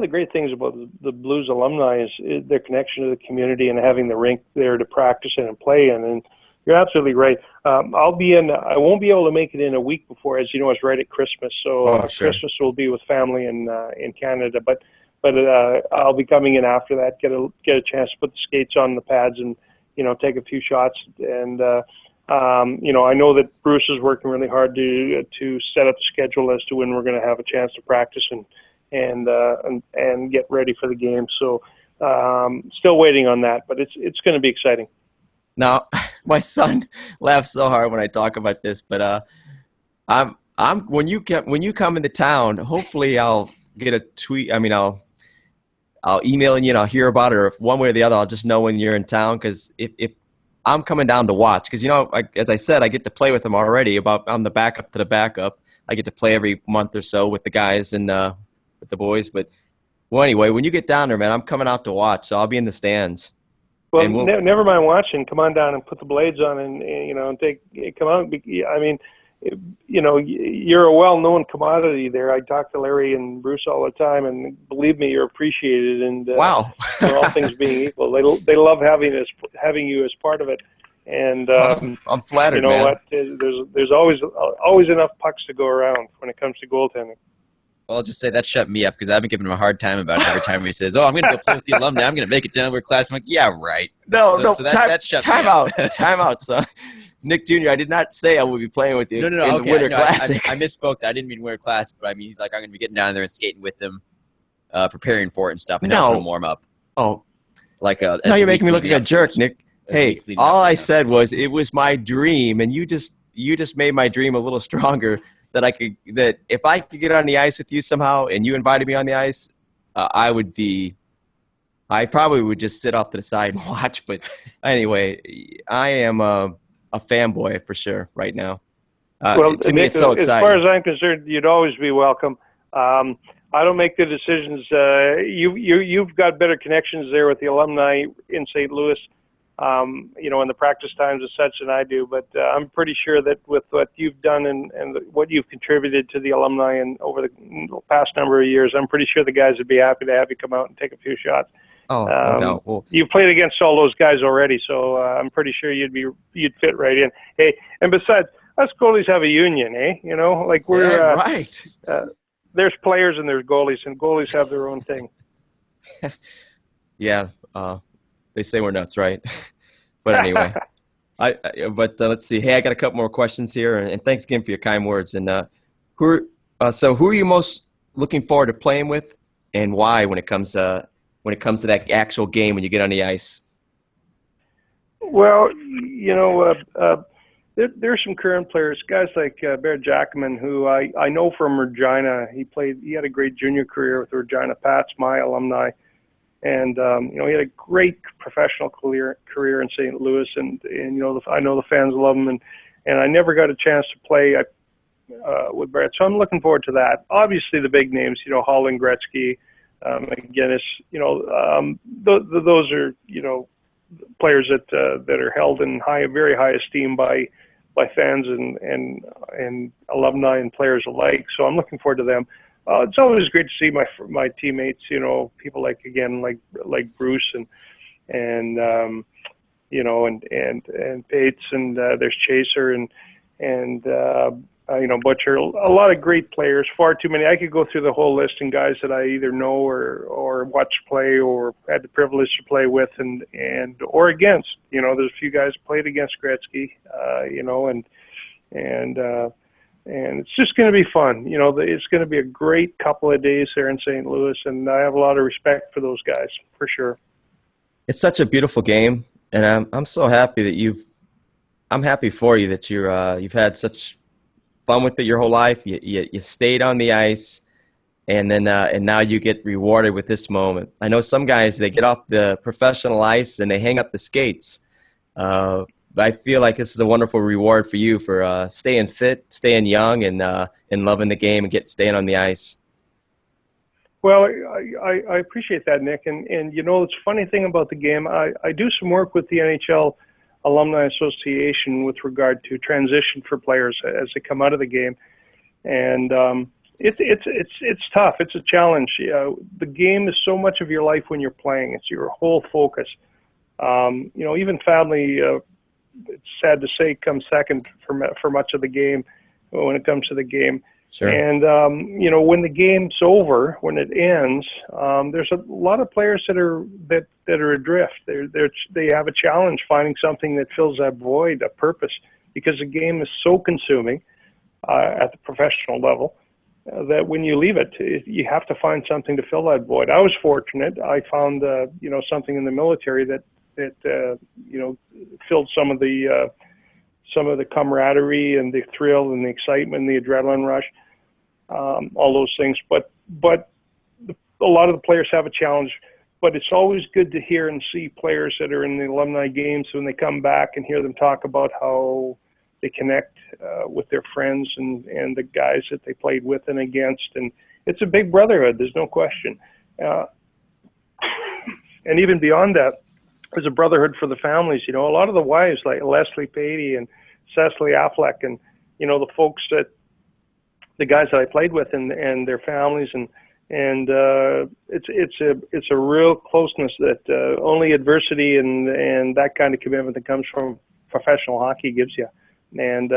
the great things about the Blues Alumni is their connection to the community and having the rink there to practice in and play in. And you're absolutely right. I won't be able to make it in a week before, as you know, it's right at Christmas. So sure. Christmas will be with family in Canada, but I'll be coming in after that, get a chance to put the skates on the pads and, take a few shots. And, I know that Bruce is working really hard to set up the schedule as to when we're going to have a chance to practice and get ready for the game. So still waiting on that, but it's going to be exciting. Now, my son laughs so hard when I talk about this, but when you come into town, hopefully I'll get a tweet. I mean, I'll email you and I'll hear about it, or if one way or the other, I'll just know when you're in town. Because if I'm coming down to watch, because as I said, I get to play with them already. I'm the backup to the backup. I get to play every month or so with the guys and with the boys. But well, anyway, when you get down there, man, I'm coming out to watch, so I'll be in the stands. Well, never mind watching. Come on down and put the blades on, and come out. I mean, you're a well-known commodity there. I talk to Larry and Bruce all the time, and believe me, you're appreciated. And wow, all things being equal, they love having you as part of it. And I'm flattered. You know man. what? There's always enough pucks to go around when it comes to goaltending. Well, I'll just say that shut me up because I've been giving him a hard time about it every time he says, "Oh, I'm going to go play with the alumni. I'm going to make it down to our class." I'm like, "Yeah, right." No. That shut time me up. Time out, son. Nick Jr., I did not say I would be playing with you. No. In the Winter Classic. I misspoke. I didn't mean Winter Classic, but I mean he's like, I'm going to be getting down there and skating with them, preparing for it and stuff, and helping them warm up. Oh, now you're making me look like a jerk, Nick. Hey, all I said was it was my dream, and you just made my dream a little stronger. That if I could get on the ice with you somehow, and you invited me on the ice, I probably would just sit off to the side and watch. But anyway, I am a fanboy for sure right now. Well, to me, Nick, it's so exciting. As far as I'm concerned, you'd always be welcome. I don't make the decisions. You've got better connections there with the alumni in St. Louis, in the practice times and such than I do. But I'm pretty sure that with what you've done and what you've contributed to the alumni and over the past number of years, I'm pretty sure the guys would be happy to have you come out and take a few shots. Oh, no doubt. Well, you've played against all those guys already, so I'm pretty sure you'd fit right in. Hey, and besides, us goalies have a union, eh? We're right. There's players and there's goalies, and goalies have their own thing. Yeah, they say we're nuts, right? But anyway, let's see. Hey, I got a couple more questions here, and thanks again for your kind words. And who are you most looking forward to playing with, and why when it comes to that actual game when you get on the ice? Well, there's some current players, guys like Baird Jackman, who I know from Regina. He had a great junior career with Regina Pats, my alumni. And, he had a great professional career in St. Louis, and I know the fans love him, and I never got a chance to play with Brett, so I'm looking forward to that. Obviously, the big names, Holland, Gretzky, McGinnis, those are, players that are held in very high esteem by fans and alumni and players alike. So I'm looking forward to them. It's always great to see my teammates, people like Bruce and Bates, and there's Chaser and Butcher. A lot of great players, far too many. I could go through the whole list and guys that I either know or watched play or had the privilege to play with or against. There's a few guys played against Gretzky, and it's just going to be fun. It's going to be a great couple of days there in St. Louis, and I have a lot of respect for those guys, for sure. It's such a beautiful game. And I'm so happy that I'm happy for you that you've had such fun with it your whole life. You stayed on the ice, and then and now you get rewarded with this moment. I know some guys, they get off the professional ice and they hang up the skates. But I feel like this is a wonderful reward for you for staying fit, staying young, and loving the game and staying on the ice. Well, I appreciate that, Nick. And it's a funny thing about the game. I do some work with the NHL Alumni Association with regard to transition for players as they come out of the game. And it's tough. It's a challenge. The game is so much of your life when you're playing. It's your whole focus. Even family, it's sad to say, comes second for much of the game when it comes to the game. Sure. And, when the game's over, when it ends, there's a lot of players that are adrift. They have a challenge finding something that fills that void, a purpose, because the game is so consuming at the professional level that when you leave it, you have to find something to fill that void. I was fortunate. I found, something in the military that filled some of the camaraderie and the thrill and the excitement and the adrenaline rush, all those things. But a lot of the players have a challenge, but it's always good to hear and see players that are in the alumni games when they come back and hear them talk about how they connect with their friends and the guys that they played with and against. And it's a big brotherhood. There's no question. And even beyond that, there's a brotherhood for the families. A lot of the wives like Leslie Patey and Cecily Affleck and, the guys that I played with and their families and it's a real closeness that only adversity and that kind of commitment that comes from professional hockey gives you. And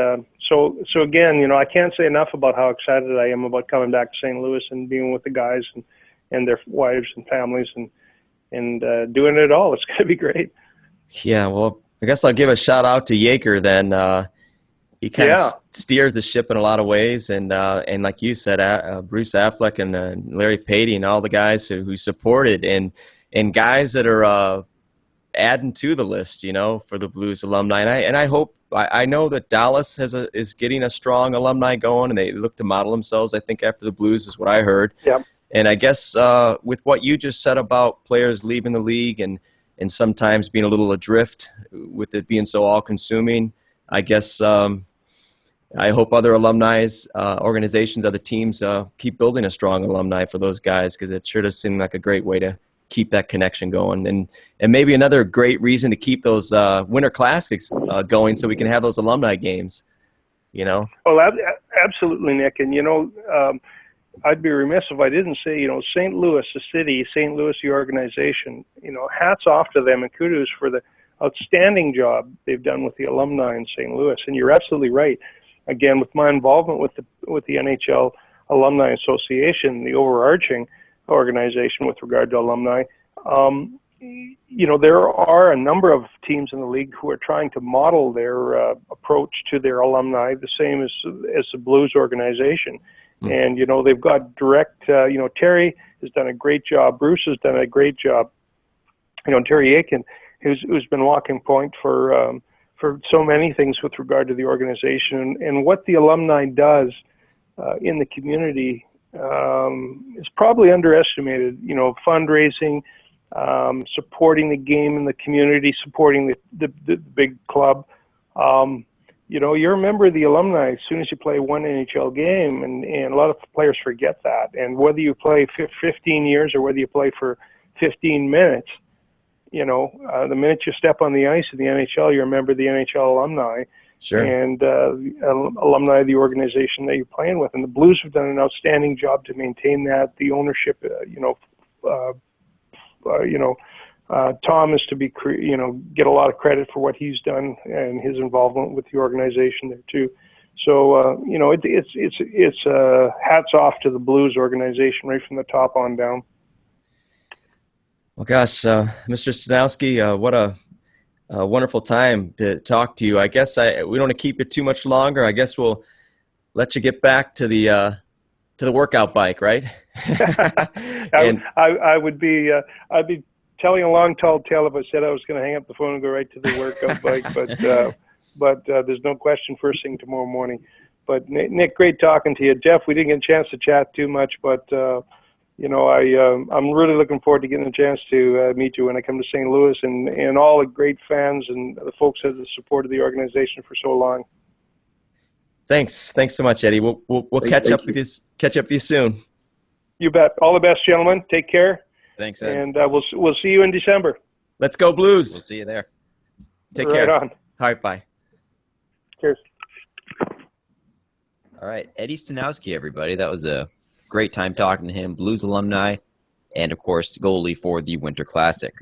so again, I can't say enough about how excited I am about coming back to St. Louis and being with the guys and their wives and families and doing it all. It's going to be great. Yeah, well, I guess I'll give a shout out to Yaker then. He kind of steers the ship in a lot of ways, and like you said, Bruce Affleck and Larry Patey and all the guys who supported and guys that are adding to the list, for the Blues alumni. And I hope I know that Dallas is getting a strong alumni going, and they look to model themselves, I think, after the Blues is what I heard. Yeah. And I guess with what you just said about players leaving the league and sometimes being a little adrift with it being so all-consuming, I guess I hope other alumni organizations, other teams keep building a strong alumni for those guys, because it sure does seem like a great way to keep that connection going. And maybe another great reason to keep those Winter Classics going so we can have those alumni games, Well, absolutely, Nick. And, I'd be remiss if I didn't say, St. Louis, the city, St. Louis, the organization, hats off to them and kudos for the outstanding job they've done with the alumni in St. Louis. And you're absolutely right. Again, with my involvement with the NHL Alumni Association, the overarching organization with regard to alumni, there are a number of teams in the league who are trying to model their approach to their alumni the same as the Blues organization. And, they've got direct, Terry has done a great job. Bruce has done a great job. Terry Aiken, who's been walking point for so many things with regard to the organization and what the alumni does in the community is probably underestimated. Fundraising, supporting the game in the community, supporting the big club. You're a member of the alumni as soon as you play one NHL game, and a lot of players forget that. And whether you play 15 years or whether you play for 15 minutes, the minute you step on the ice in the NHL, you're a member of the NHL alumni. Sure. And alumni of the organization that you're playing with. And the Blues have done an outstanding job to maintain that. The ownership, Tom is to be, get a lot of credit for what he's done and his involvement with the organization there too. So, it's hats off to the Blues organization right from the top on down. Well, gosh, Mr. Staniowski, what a wonderful time to talk to you. I guess we don't want to keep it too much longer. I guess we'll let you get back to the workout bike, right? I would be, I'd be telling a long, tall tale if I said I was going to hang up the phone and go right to the workout bike, but there's no question first thing tomorrow morning. But Nick, great talking to you. Jeff, we didn't get a chance to chat too much, but I'm really looking forward to getting a chance to meet you when I come to St. Louis, and all the great fans and the folks that have supported the organization for so long. Thanks so much, Eddie. We'll catch up with you soon. You bet. All the best, gentlemen. Take care. Thanks, Ed. And we'll see you in December. Let's go Blues. We'll see you there. Take care. Right on. All right, bye. Cheers. All right, Eddie Staniowski, everybody. That was a great time talking to him. Blues alumni, and of course, goalie for the Winter Classic.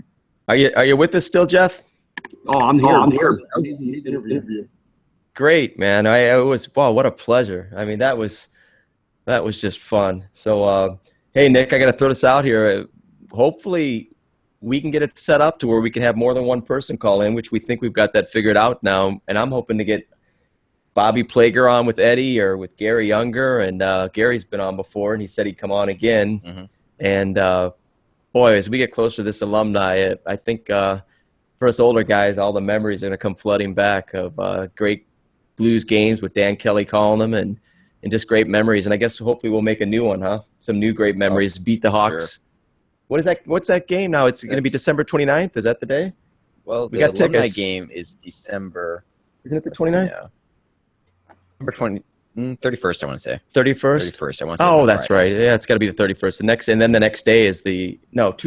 Are you with us still, Jeff? Oh, I'm here. That was an easy interview. Great, man. What a pleasure. I mean, that was just fun. So, hey, Nick, I got to throw this out here. Hopefully, we can get it set up to where we can have more than one person call in, which we think we've got that figured out now. And I'm hoping to get Bobby Plager on with Eddie or with Gary Younger. And Gary's been on before, and he said he'd come on again. Mm-hmm. And, boy, as we get closer to this alumni, I think for us older guys, all the memories are going to come flooding back of great Blues games with Dan Kelly calling them and just great memories. And I guess hopefully we'll make a new one, huh? Some new great memories. Beat the Hawks. Sure. What's that game now? It's going to be December 29th. Is that the day? Well, the alumni game is December. Isn't it the 29th? Yeah. December 31st, I want to say. 31st? 31st, I want to say. Oh, that's right. Yeah, it's got to be the 31st. And then the next day is 2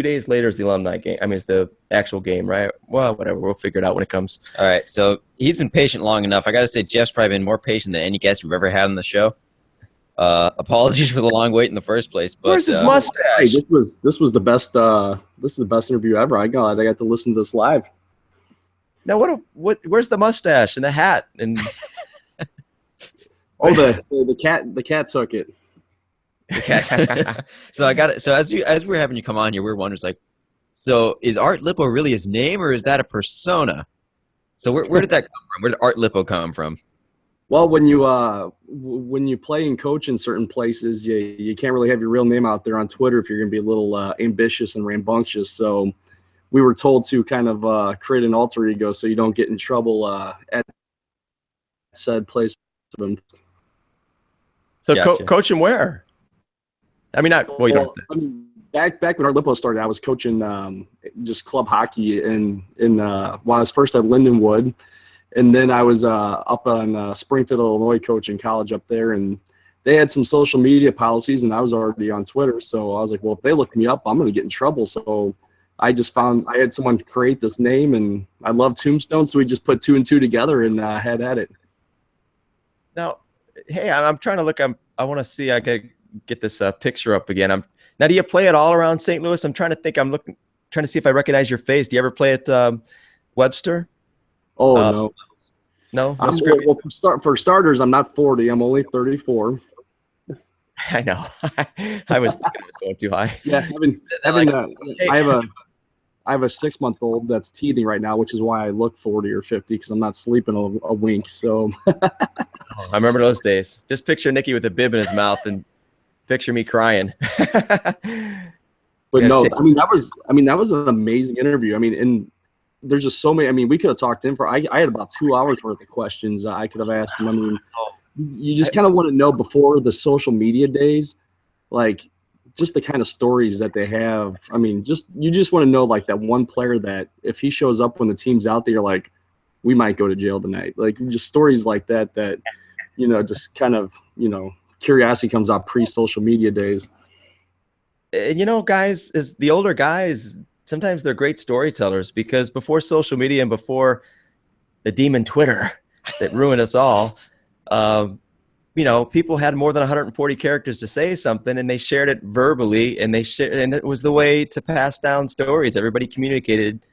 days later is the alumni game. I mean, it's the actual game, right? Well, whatever. We'll figure it out when it comes. All right. So he's been patient long enough. I got to say, Jeff's probably been more patient than any guest we've ever had on the show. Apologies for the long wait in the first place. But, where's his mustache? Hey, this was the best. This is the best interview ever. I got to listen to this live. Now, where's the mustache and the hat and? Oh, the cat took it. So I got it. So as we were having you come on here, we were wondering, like, so is Art Lippo really his name, or is that a persona? So where did that come from? Where did Art Lippo come from? Well, when you play and coach in certain places, you can't really have your real name out there on Twitter if you're going to be a little ambitious and rambunctious. So we were told to kind of create an alter ego so you don't get in trouble at said place. So Gotcha. Coach him where? I mean, you don't. I mean, back when Art Lippo started, I was coaching just club hockey when I was first at Lindenwood, and then I was up on Springfield, Illinois, coaching college up there, and they had some social media policies, and I was already on Twitter, so I was like, well, if they look me up, I'm going to get in trouble. So I just found I had someone create this name, and I love Tombstone, so we just put 2 and 2 together and had at it. Now, hey, I'm trying to look. I want to see. I could get this picture up again. Now, do you play it all around St. Louis? I'm trying to think. I'm trying to see if I recognize your face. Do you ever play at Webster? Oh no. Well, for starters, I'm not 40. I'm only 34. I know. I was going too high. Yeah, I have a 6-month-old that's teething right now, which is why I look 40 or 50 because I'm not sleeping a wink. So I remember those days. Just picture Nicky with a bib in his mouth and picture me crying. But no, I mean that was an amazing interview. I mean, and there's just so many. I mean, we could have talked to him for. I had about 2 hours worth of questions I could have asked him. I mean, you just kind of want to know before the social media days, like, just the kind of stories that they have. I mean, you just want to know, like, that one player that if he shows up when the team's out there, you're like, we might go to jail tonight. Like, just stories like that, just kind of, curiosity comes out pre-social media days. Guys, as the older guys, sometimes they're great storytellers because before social media and before the demon Twitter that ruined us all, people had more than 140 characters to say something, and they shared it verbally, and and it was the way to pass down stories. Everybody communicated,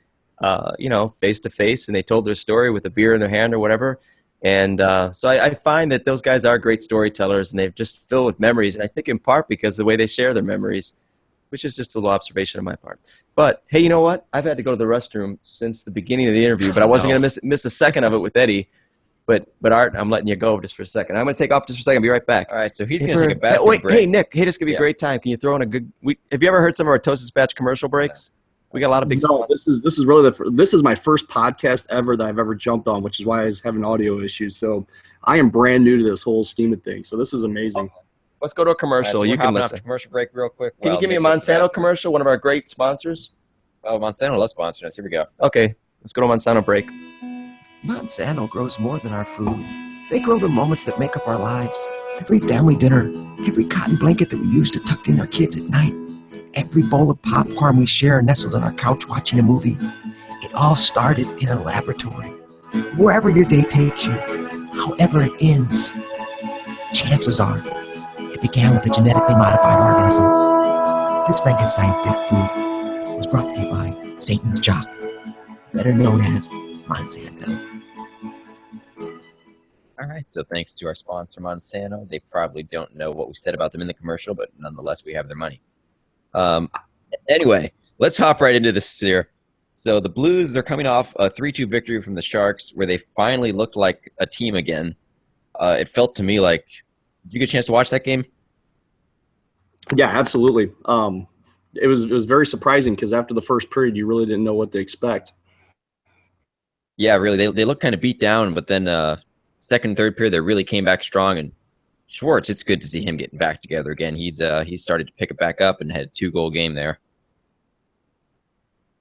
face to face, and they told their story with a beer in their hand or whatever. And so I find that those guys are great storytellers, and they're just filled with memories. And I think in part because the way they share their memories, which is just a little observation on my part. But hey, you know what? I've had to go to the restroom since the beginning of the interview, but I wasn't going to miss a second of it with Eddie. But Art, I'm letting you go just for a second. I'm going to take off just for a second. I'll be right back. All right, so he's going to take a bathroom break. Hey, Nick. Hey, this could be a great time. Can you throw in a good – have you ever heard some of our ToastDispatch commercial breaks? We got a lot of big. No, this is really this is my first podcast ever that I've ever jumped on, which is why I was having audio issues. So I am brand new to this whole scheme of things. So this is amazing. Okay. Let's go to a commercial. Right, so you can listen. Commercial break real quick. Can you give me a Monsanto commercial? One of our great sponsors. Oh, Monsanto loves sponsoring us. Here we go. Okay, let's go to Monsanto break. Monsanto grows more than our food. They grow the moments that make up our lives. Every family dinner, every cotton blanket that we use to tuck in our kids at night, every bowl of popcorn we share nestled on our couch watching a movie. It all started in a laboratory. Wherever your day takes you, however it ends, chances are it began with a genetically modified organism. This Frankenstein fit food was brought to you by Satan's Jock, better known as Monsanto. All right, so thanks to our sponsor, Monsanto. They probably don't know what we said about them in the commercial, but nonetheless, we have their money. Anyway, let's hop right into this here. So the Blues, they're coming off a 3-2 victory from the Sharks, where they finally looked like a team again. It felt to me like, did you get a chance to watch that game? Yeah, absolutely. It was very surprising because after the first period, you really didn't know what to expect. Yeah, really. They looked kind of beat down, but then second and third period, they really came back strong. And Schwartz, it's good to see him getting back together again. He's started to pick it back up and had a 2-goal game there.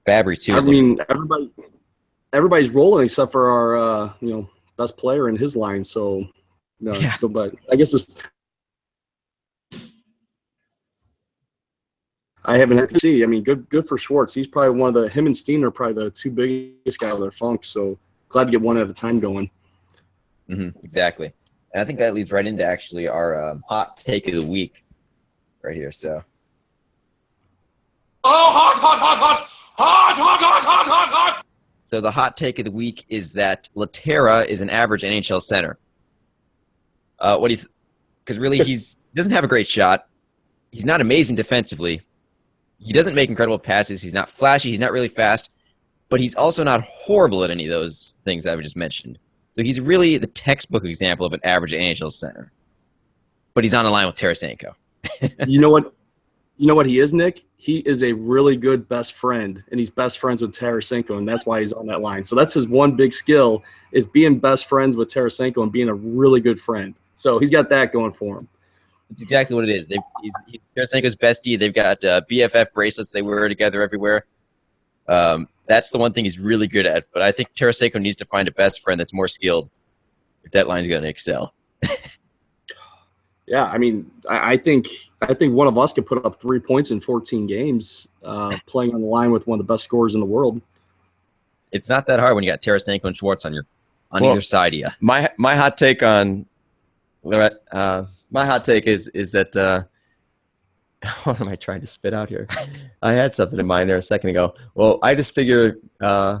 Fabry too. I mean, everybody's rolling except for our best player in his line. So, Yeah. But I guess it's. I haven't had to see. I mean, good for Schwartz. He's probably him and Steen are probably the two biggest guys of their funk. So glad to get one at a time going. Mm-hmm, exactly. And I think that leads right into actually our hot take of the week right here. So. Oh, hot. So the hot take of the week is that Laterra is an average NHL center. What do you? Because really, he doesn't have a great shot. He's not amazing defensively. He doesn't make incredible passes. He's not flashy. He's not really fast. But he's also not horrible at any of those things I've just mentioned. So he's really the textbook example of an average NHL center. But he's on the line with Tarasenko. You know what he is, Nick? He is a really good best friend, and he's best friends with Tarasenko, and that's why he's on that line. So that's his one big skill, is being best friends with Tarasenko and being a really good friend. So he's got that going for him. That's exactly what it is. He's Tarasenko's bestie. They've got BFF bracelets they wear together everywhere. That's the one thing he's really good at. But I think Tarasenko needs to find a best friend that's more skilled if that line's going to excel. Yeah, I mean, I think one of us could put up 3 points in 14 games playing on the line with one of the best scorers in the world. It's not that hard when you got Tarasenko and Schwartz on either side of you. My hot take on my hot take is that what am I trying to spit out here? I had something in mind there a second ago. Well, I just figure you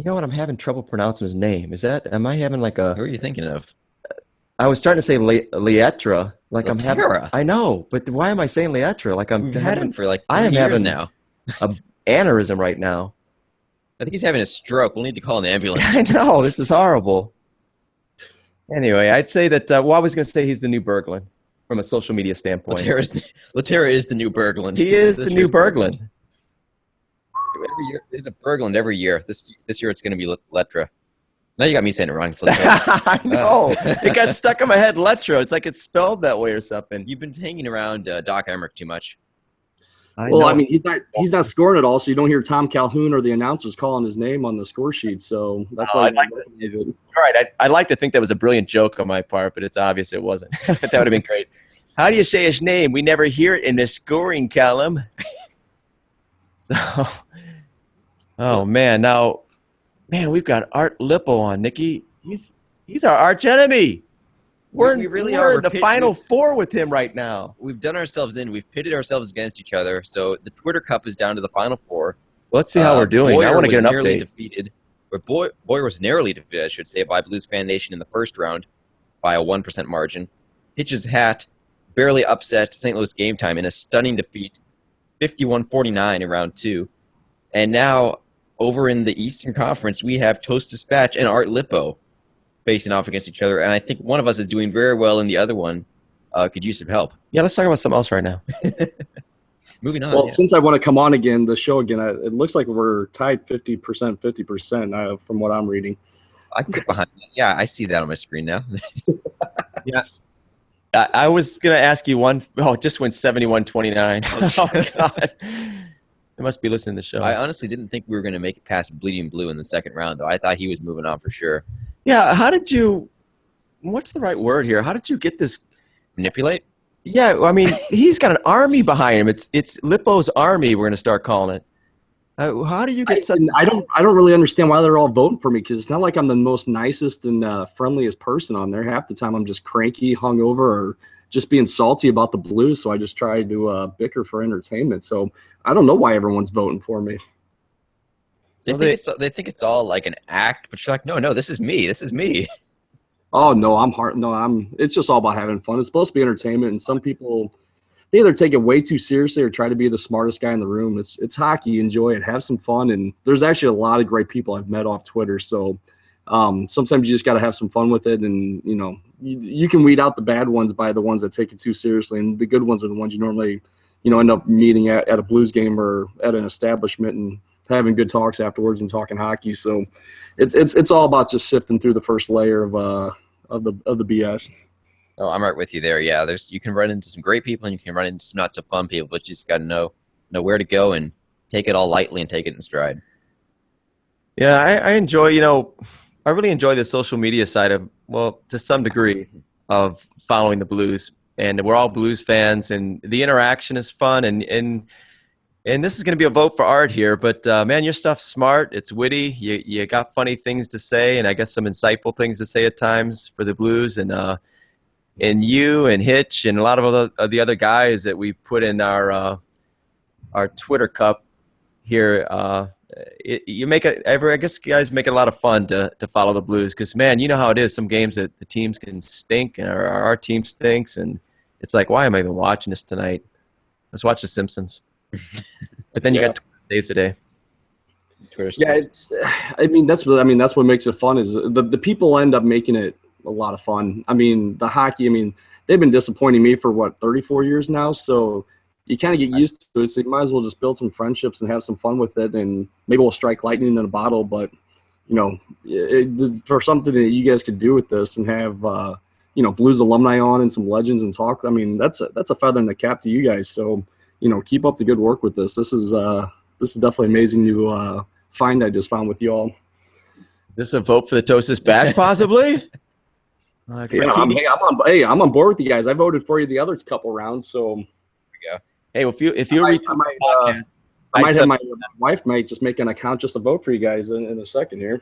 know what? I'm having trouble pronouncing his name. Am I having like a? Who are you thinking of? I was starting to say Lietra, like Laterra. I'm having. I know, but why am I saying Lietra? Like I'm We've had him for like 3 I am years having now. a aneurysm right now. I think he's having a stroke. We'll need to call an ambulance. I know, this is horrible. Anyway, I'd say that. I was going to say he's the new Berglund from a social media standpoint. Laterra is the new Berglund. He is the new Berglund. Every year, there's a Berglund every year. This year it's going to be Letra. Now you got me saying it wrong. I know. It got stuck in my head, Letra. It's like it's spelled that way or something. You've been hanging around Doc Emmerich too much. I mean, he's not scoring at all, so you don't hear Tom Calhoun or the announcers calling his name on the score sheet. So that's why. I'd like to think that was a brilliant joke on my part, but it's obvious it wasn't. That would have been great. How do you say his name? We never hear it in the scoring column. Man, we've got Art Lippo on, Nikki. He's our arch enemy. We're in the Final Four with him right now. We've done ourselves in. We've pitted ourselves against each other. So the Twitter Cup is down to the Final Four. Let's see how we're doing. Boyer I want to get an update. Defeated. But Boyer was narrowly defeated, I should say, by Blues Fan Nation in the first round by a 1% margin. Hitch's Hat barely upset St. Louis Game Time in a stunning defeat, 51-49 in round 2. And now, over in the Eastern Conference, we have ToastDispatch and Art Lippo facing off against each other. And I think one of us is doing very well and the other one could use some help. Yeah, let's talk about something else right now. Moving on. Well, since I want to come on again, the show again, it looks like we're tied 50% from what I'm reading. I can get behind that. Yeah, I see that on my screen now. Yeah. I was going to ask you it just went 71-29. Oh, God. I must be listening to the show. I honestly didn't think we were going to make it past Bleeding Blue in the second round, though. I thought he was moving on for sure. Yeah, what's the right word here? How did you get this? Manipulate? Yeah, I mean, he's got an army behind him. It's Lippo's army, we're going to start calling it. How do you get such? I don't really understand why they're all voting for me, because it's not like I'm the most nicest and friendliest person on there. Half the time I'm just cranky, hungover, or just being salty about the Blues, so I just try to bicker for entertainment. So I don't know why everyone's voting for me. They think it's all like an act, but you're like, no, this is me. This is me. Oh no, it's just all about having fun. It's supposed to be entertainment, and some people, they either take it way too seriously or try to be the smartest guy in the room. It's hockey. Enjoy it. Have some fun. And there's actually a lot of great people I've met off Twitter. So sometimes you just got to have some fun with it. And, you can weed out the bad ones by the ones that take it too seriously. And the good ones are the ones you normally, end up meeting at a Blues game or at an establishment and having good talks afterwards and talking hockey. So it's all about just sifting through the first layer of the BS. Oh, I'm right with you there. Yeah, you can run into some great people and you can run into some not so fun people, but you just got to know where to go and take it all lightly and take it in stride. Yeah, I enjoy, I really enjoy the social media side of, well, to some degree, of following the Blues. And we're all Blues fans, and the interaction is fun. And this is going to be a vote for Art here, but man, your stuff's smart. It's witty. You got funny things to say, and I guess some insightful things to say at times for the Blues. And you and Hitch and a lot of the other guys that we put in our Twitter cup here, you make it. I guess you guys make it a lot of fun to follow the Blues, because man, you know how it is. Some games that the teams can stink, and our team stinks, and it's like, why am I even watching this tonight? Let's watch The Simpsons. But then you got Twitter Save the Day. Yeah, that's what makes it fun, is the people end up making it a lot of fun. I mean, the hockey, they've been disappointing me for 34 years now, so you kind of get used to it, so you might as well just build some friendships and have some fun with it, and maybe we'll strike lightning in a bottle. But for something that you guys could do with this and have Blues alumni on and some legends and talk, that's a feather in the cap to you guys. So keep up the good work with this. This is definitely amazing new find I just found with y'all. Is this a vote for the ToastDispatch, possibly? I'm on board with you guys. I voted for you the other couple rounds, so there we go. Hey, if you I might have my wife might just make an account just to vote for you guys in a second here.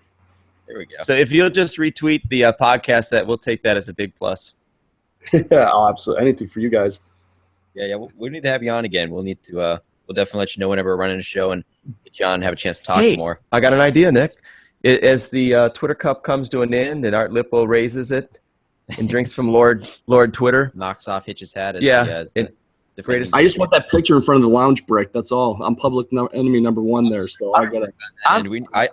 There we go. So if you'll just retweet the podcast, we'll take that as a big plus. Yeah, absolutely. Anything for you guys. Yeah. We need to have you on again. We'll need to. We'll definitely let you know whenever we're running a show and get you on and have a chance to talk more. I got an idea, Nick. As the Twitter Cup comes to an end and Art Lippo raises it and drinks from Lord Twitter, knocks off Hitch's hat. The greatest. I just want that picture in front of the lounge brick. That's all. I'm public enemy number one there, so I got it. I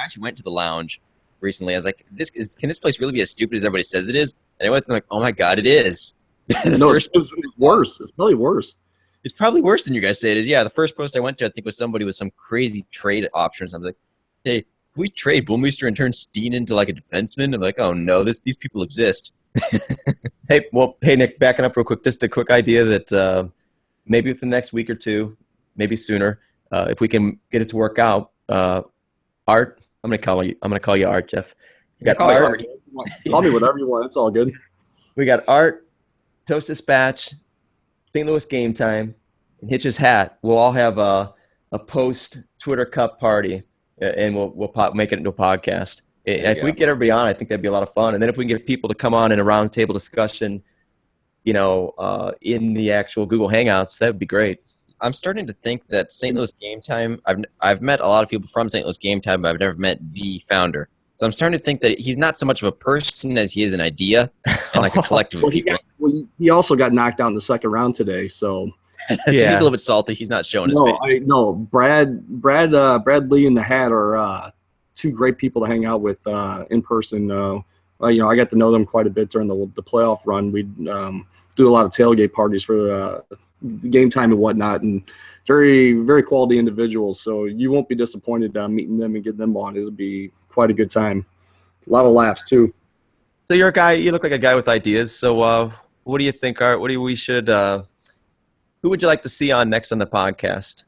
actually went to the lounge recently. I was like, can this place really be as stupid as everybody says it is? And I went there like, oh my god, it is. It's worse. It's probably worse. It's probably worse than you guys say it is. Yeah, the first post I went to, I think, was somebody with some crazy trade options. I was like, hey, can we trade Bullmeister and turn Steen into like a defenseman? I'm like, oh no, these people exist. Hey, Nick, backing up real quick, just a quick idea that maybe within the next week or two, maybe sooner, if we can get it to work out, Art, I'm gonna call you Art, Jeff. You got Art. Call me whatever you want. It's all good. We got Art, ToastDispatch, St. Louis Game Time, and Hitch's hat. We'll all have a post Twitter Cup party, and we'll make it into a podcast. If we get everybody on, I think that'd be a lot of fun. And then if we can get people to come on in a roundtable discussion, in the actual Google Hangouts, that would be great. I'm starting to think that St. Louis Game Time, I've met a lot of people from St. Louis Game Time, but I've never met the founder. So I'm starting to think that he's not so much of a person as he is an idea and like a collective of people. He also got knocked out in the second round today, so he's a little bit salty. He's not showing his face. Brad Lee and the Hat are two great people to hang out with in person. I got to know them quite a bit during the playoff run. We'd do a lot of tailgate parties for game time and whatnot, and very, very quality individuals. So you won't be disappointed meeting them and getting them on. It'll be quite a good time. A lot of laughs too. So you're a guy. You look like a guy with ideas. So what do you think, Art? What do we should? Who would you like to see on next on the podcast?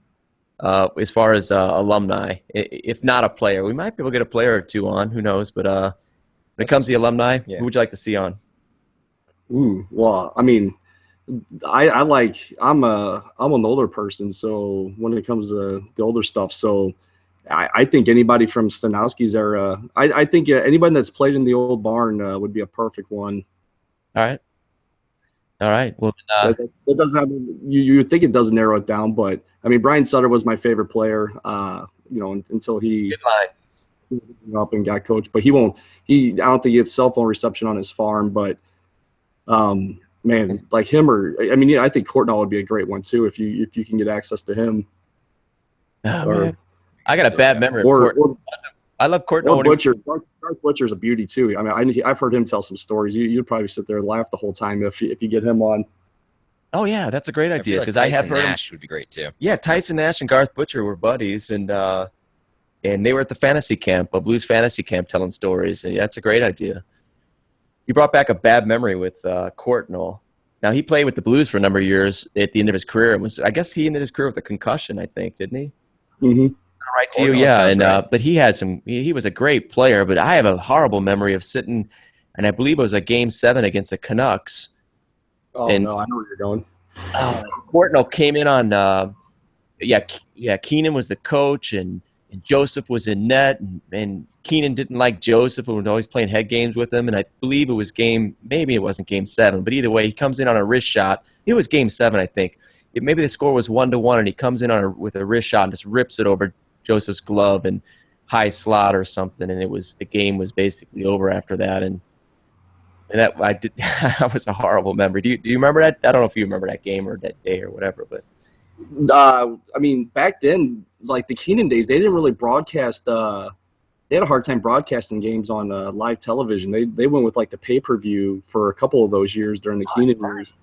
As far as alumni, if not a player, we might be able to get a player or two on. Who knows? But when it comes to the alumni, who would you like to see on? Ooh, well, I mean, I'm an older person, so when it comes to the older stuff, so I think anybody from Staniowski's era, I think anybody that's played in the old barn would be a perfect one. All right. Well, it doesn't have, you think it doesn't narrow it down, but I mean, Brian Sutter was my favorite player, until he up and got coached, but I don't think he gets cell phone reception on his farm, but man, like him I think Courtnall would be a great one too if you can get access to him. I got a bad memory. I love Courtnall. Garth Butcher's a beauty too. I mean, I've heard him tell some stories. You'd probably sit there and laugh the whole time if you get him on. Oh yeah, that's a great idea because I have heard Nash would be great too. Yeah, Tyson Nash and Garth Butcher were buddies, and they were at the fantasy camp, a blues fantasy camp, telling stories. And that's a great idea. You brought back a bad memory with Courtnall. Now he played with the Blues for a number of years at the end of his career. I guess he ended his career with a concussion, I think, didn't he? Mm-hmm. Right to you, yeah. And right. But he had he was a great player. But I have a horrible memory of sitting, and I believe it was a Game 7 against the Canucks. Oh no, I know where you're going. Courtnall came in on, Keenan was the coach, and Joseph was in net, and Keenan didn't like Joseph and was always playing head games with him. And I believe it was maybe it wasn't Game 7, but either way, he comes in on a wrist shot. It was Game 7, I think. Maybe the score was 1-1, and he comes in with a wrist shot and just rips it over Joseph's glove and high slot or something, and the game was basically over after that. And that that was a horrible memory. Do you remember that? I don't know if you remember that game or that day or whatever, but I mean, back then, like the Keenan days, they didn't really broadcast. They had a hard time broadcasting games on live television. They went with like the pay-per-view for a couple of those years during the Keenan years.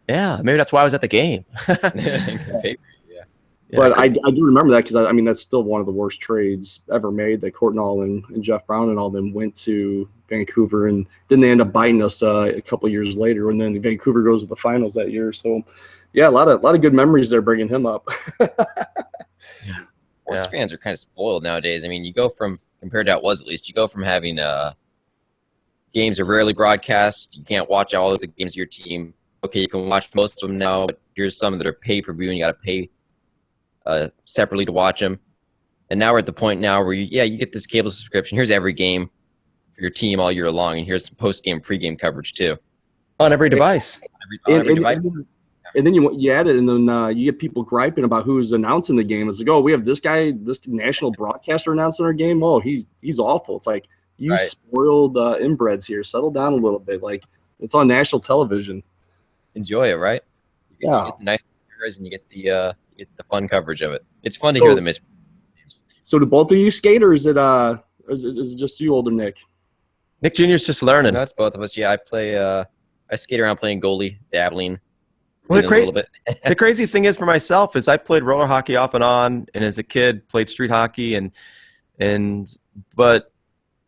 Yeah, maybe that's why I was at the game. But I do remember that because I mean that's still one of the worst trades ever made. That Courtnall and Jeff Brown and all them went to Vancouver, and then they end up biting us a couple years later. And then Vancouver goes to the finals that year. So yeah, a lot of good memories there bringing him up. Sports fans are kind of spoiled nowadays. I mean, you go from, compared to how it was at least, you go from having games are rarely broadcast. You can't watch all of the games of your team. Okay, you can watch most of them now, but here's some that are pay-per-view, and you got to pay separately to watch them. And now we're at the point now where you get this cable subscription. Here's every game for your team all year long, and here's some post-game, pre-game coverage too. On every device. Every device. And then you add it, and then you get people griping about who's announcing the game. It's like, oh, we have this guy, this national broadcaster announcing our game. Oh, he's awful. It's like, you spoiled inbreds here. Settle down a little bit. Like, it's on national television. Enjoy it, right? You get the nice heroes, and you get the fun coverage of it. It's fun to hear the misgames. So do both of you skate, or is it just you, older Nick? Nick Jr.'s just learning. No, it's both of us. Yeah, I play. I skate around playing goalie, dabbling. Well, a little bit. The crazy thing is for myself is I played roller hockey off and on, and as a kid played street hockey, but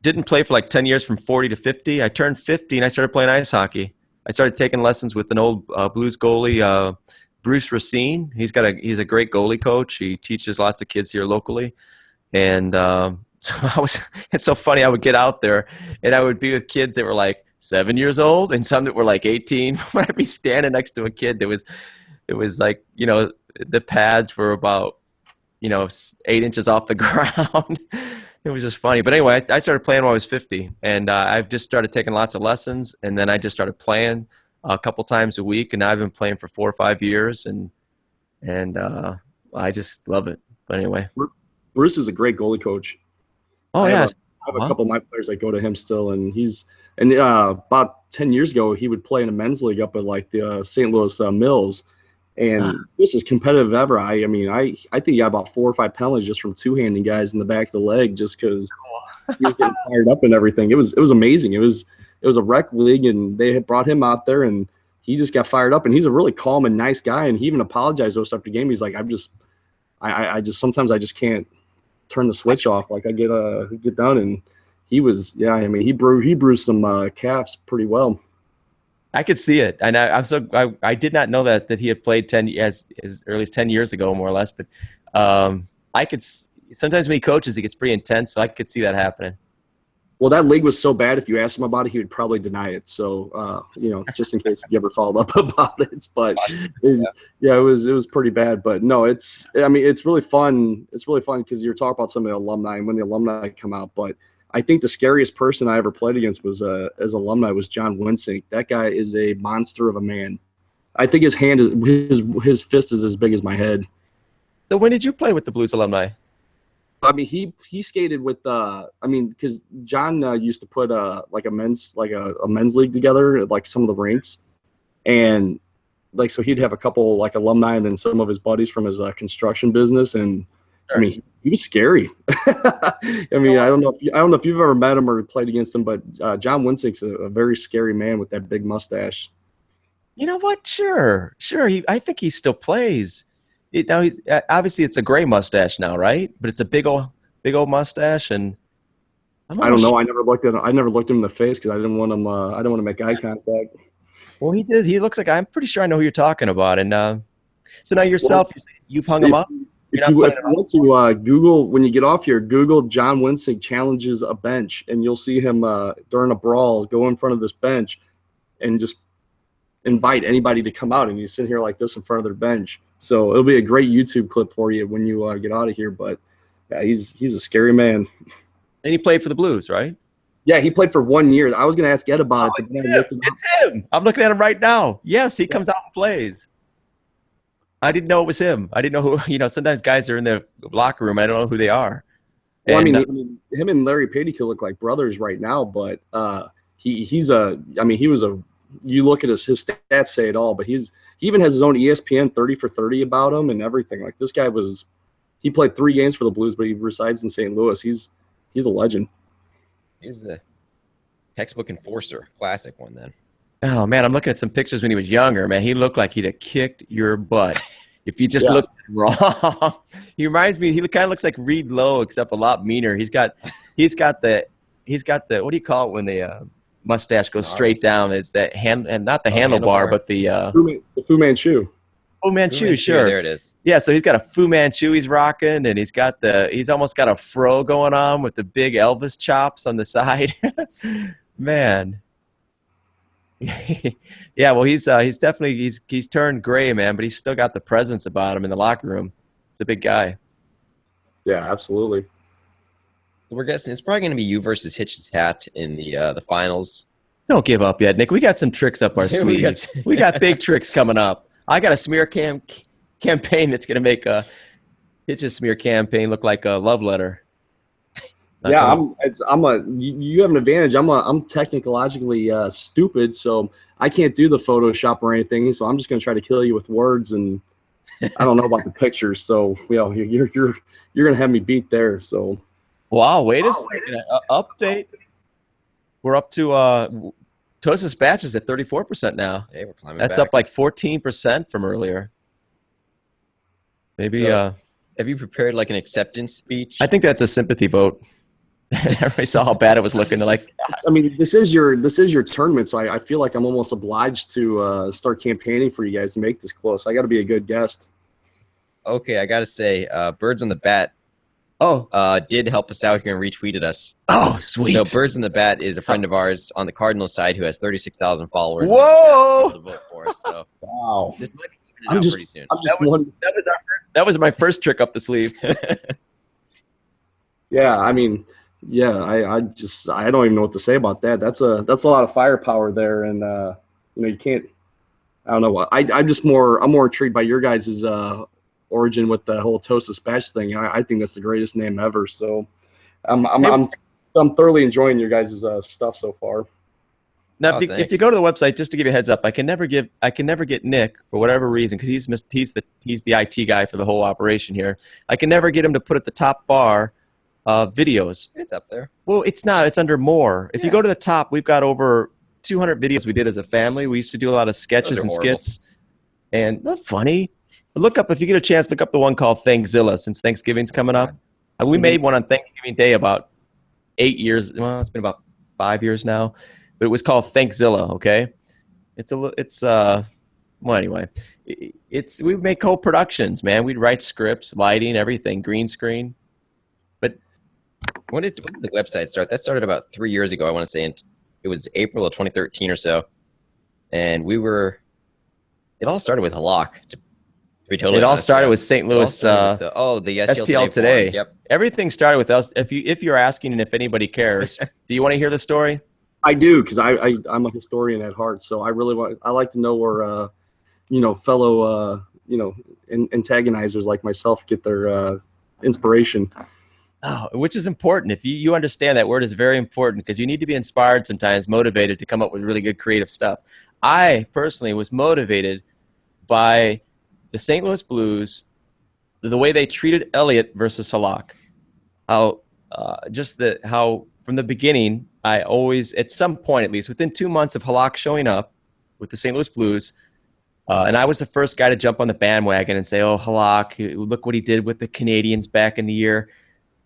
didn't play for like 10 years from 40 to 50. I turned 50 and I started playing ice hockey. I started taking lessons with an old Blues goalie, Bruce Racine. He's a great goalie coach. He teaches lots of kids here locally, and so it's so funny. I would get out there and I would be with kids that were like 7 years old and some that were like 18. When I'd be standing next to a kid that was like, the pads were about, 8 inches off the ground. It was just funny. But anyway, I started playing when I was 50, and I've just started taking lots of lessons, and then I just started playing a couple times a week, and I've been playing for 4 or 5 years, and I just love it. But anyway. Bruce is a great goalie coach. Oh, yeah. I have a couple of my players that go to him still, and about 10 years ago, he would play in a men's league up at like the St. Louis Mills. And this is competitive ever. I think he got about 4 or 5 penalties just from two-handing guys in the back of the leg just because he was getting fired up and everything. It was amazing. It was a rec league, and they had brought him out there, and he just got fired up, and he's a really calm and nice guy. And he even apologized to us after the game. He's like, I just sometimes I just can't turn the switch off. Like I get done, and he was, I mean, he bruised some calves pretty well. I could see it, and I did not know that he had played as early as 10 years ago, more or less. But I could sometimes when he coaches, it gets pretty intense, so I could see that happening. Well, that league was so bad. If you asked him about it, he would probably deny it. So, just in case you ever followed up about it. But it was pretty bad. But no, it's really fun. It's really fun because you're talking about some of the alumni and when the alumni come out. But I think the scariest person I ever played against was as alumni was John Winsink. That guy is a monster of a man. I think his his fist is as big as my head. So when did you play with the Blues Alumni? I mean, he skated with because John used to put a men's league together at like some of the rinks, and like so he'd have a couple like alumni and then some of his buddies from his construction business, and sure. I mean he was scary. I mean I don't know if you've ever met him or played against him, but John Winsink's a very scary man with that big mustache. You know what? Sure. I think he still plays. Now he's obviously it's a gray mustache now, right? But it's a big old mustache, and I don't know. I never looked him in the face because I didn't want him. I didn't want to make eye contact. Well, he did. He looks like I'm pretty sure I know who you're talking about. And so now yourself, you've hung him up. If you want to Google when you get off here, Google John Winsink challenges a bench, and you'll see him during a brawl go in front of this bench and just invite anybody to come out, and he's sitting here like this in front of their bench. So it'll be a great YouTube clip for you when you get out of here. But yeah, he's a scary man. And he played for the Blues, right? Yeah, he played for 1 year. I was going to ask Ed about it. It's him. I'm looking at him right now. Yes, he comes out and plays. I didn't know it was him. I didn't know who. Sometimes guys are in the locker room. I don't know who they are. Well, and, I mean, him and Larry Patey could look like brothers right now. But he was a. You look at his stats say it all. But he even has his own ESPN 30 for 30 about him and everything. Like this guy he played 3 games for the Blues, but he resides in St. Louis. He's a legend. He's the textbook enforcer, classic one then. Oh man, I'm looking at some pictures when he was younger. Man, he looked like he'd have kicked your butt if you just looked wrong. He reminds me. He kind of looks like Reed Lowe, except a lot meaner. He's got the what do you call it when the mustache goes straight down? It's that and not the handlebar, but the Fu Manchu. Fu Manchu, sure. There it is. Yeah, so he's got a Fu Manchu he's rocking, and he's almost got a fro going on with the big Elvis chops on the side. Man. Yeah, well, he's definitely he's turned gray, man, but he's still got the presence about him in the locker room. He's a big guy. Yeah, absolutely. We're guessing it's probably going to be you versus Hitch's Hat in the finals. Don't give up yet, Nick. We got some tricks up our sleeves. We got big tricks coming up. I got a smear campaign that's going to make Hitch's smear campaign look like a love letter. Yeah, you have an advantage. I'm technologically stupid, so I can't do the Photoshop or anything. So I'm just going to try to kill you with words, and I don't know about the pictures. So you're going to have me beat there. So wow, wait a second. Update. We're up to ToastDispatch is at 34% now. Hey, we're climbing. That's back. up like 14% from earlier. Maybe. So, have you prepared like an acceptance speech? I think that's a sympathy vote. Everybody saw how bad it was looking. They're like, I mean, this is your tournament, so I feel like I'm almost obliged to start campaigning for you guys to make this close. I got to be a good guest. Okay, I got to say, Birds on the Bat. Did help us out here and retweeted us. Oh, sweet. So Birds on the Bat is a friend of ours on the Cardinals side who has 36,000 followers. Whoa! To vote for us, so wow. This might be even out pretty soon. That was my first trick up the sleeve. Yeah, I mean, I don't even know what to say about that. That's a lot of firepower there, and you can't. I don't know. I'm more intrigued by your guys' origin with the whole ToastDispatch thing. I think that's the greatest name ever. So I'm thoroughly enjoying your guys' stuff so far. Now, if you go to the website, just to give you a heads up, I can never get Nick for whatever reason because he's the IT guy for the whole operation here. I can never get him to put at the top bar videos. It's up there. Well, it's not. It's under more. If you go to the top, we've got over 200 videos we did as a family. We used to do a lot of sketches and skits. And not funny. Look up, if you get a chance, look up the one called Thankzilla, since Thanksgiving's coming up. We made one on Thanksgiving Day about 8 years. Well, it's been about 5 years now. But it was called Thankzilla, okay? Well, anyway, we make co-productions, man. We'd write scripts, lighting, everything, green screen. But when did the website start? That started about 3 years ago, I want to say. And it was April of 2013 or so. And it all started with Halak. It all started with St. Louis. The STL Today. Forums, yep. Everything started with us. If you're asking, and if anybody cares, do you want to hear the story? I do, because I'm a historian at heart, so I like to know where fellow antagonizers like myself get their inspiration. Oh, which is important. If you understand that word is very important, because you need to be inspired sometimes, motivated to come up with really good creative stuff. I personally was motivated by the St. Louis Blues, the way they treated Elliott versus Halak. How from the beginning, I always, at some point at least, within 2 months of Halak showing up with the St. Louis Blues, and I was the first guy to jump on the bandwagon and say, "Oh, Halak, look what he did with the Canadians back in the year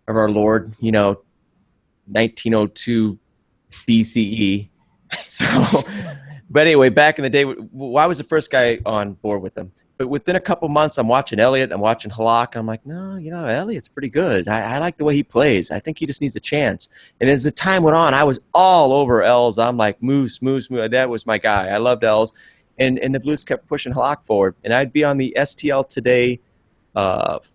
of our Lord, 1902 BCE." So, but anyway, back in the day, I was the first guy on board with them. But within a couple months, I'm watching Elliott, I'm watching Halak, and I'm like, no, Elliott's pretty good. I like the way he plays. I think he just needs a chance. And as the time went on, I was all over Els. I'm like, Moose. That was my guy. I loved Els. And the Blues kept pushing Halak forward. And I'd be on the STL Today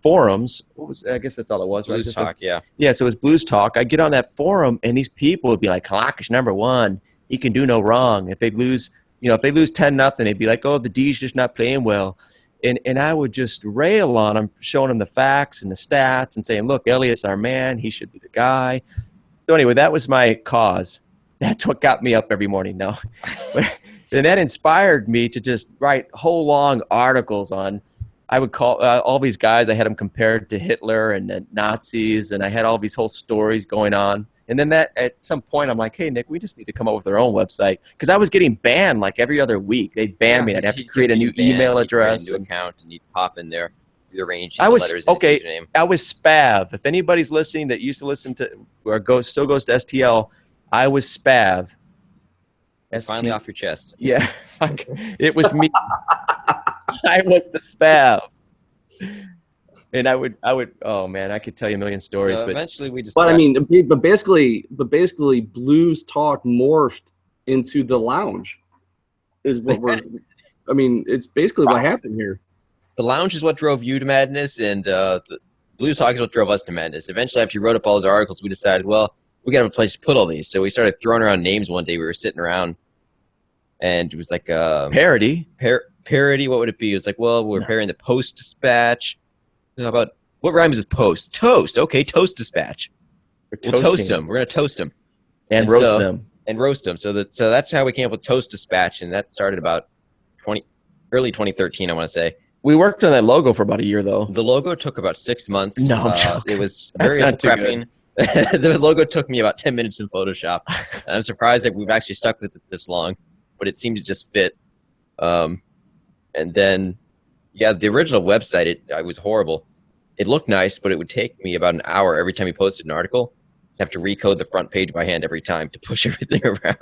forums. I guess that's all it was, right? Blues Talk, yeah. Yeah, so it was Blues Talk. I'd get on that forum, and these people would be like, Halak is number one. He can do no wrong. If they lose 10-0, they'd be like, oh, the D's just not playing well. And I would just rail on them, showing them the facts and the stats and saying, look, Elliott's our man. He should be the guy. So anyway, that was my cause. That's what got me up every morning. No. And that inspired me to just write whole long articles on, I would call all these guys, I had them compared to Hitler and the Nazis, and I had all these whole stories going on. And then at some point, I'm like, hey, Nick, we just need to come up with our own website. Because I was getting banned like every other week. They'd ban me. I'd have to create a new email address. A new account, and you'd pop in there. You'd arrange the letters in his username. I was Spav. If anybody's listening that used to listen to or still goes to STL, I was Spav. It's finally off your chest. Yeah. It was me. I was the Spav. And I would. Oh man, I could tell you a million stories. So but eventually, we just. But basically, Blues Talk morphed into the Lounge. Is what we're. It's basically what happened here. The Lounge is what drove you to madness, and the Blues Talk is what drove us to madness. Eventually, after you wrote up all those articles, we decided, well, we got to have a place to put all these. So we started throwing around names one day. We were sitting around, and it was like parody. Parody. What would it be? It was like, well, we're pairing the ToastDispatch. How about what rhymes with post? Toast. Okay, ToastDispatch. We'll toast them. We're gonna toast them and roast them. And roast them. So that's how we came up with ToastDispatch, and that started about early 2013, I want to say. We worked on that logo for about a year, though. The logo took about 6 months. No, I'm joking. It was very prepping. The logo took me about 10 minutes in Photoshop. And I'm surprised that we've actually stuck with it this long, but it seemed to just fit. And then. Yeah, the original website, it was horrible. It looked nice, but it would take me about an hour every time you posted an article. I'd have to recode the front page by hand every time to push everything around.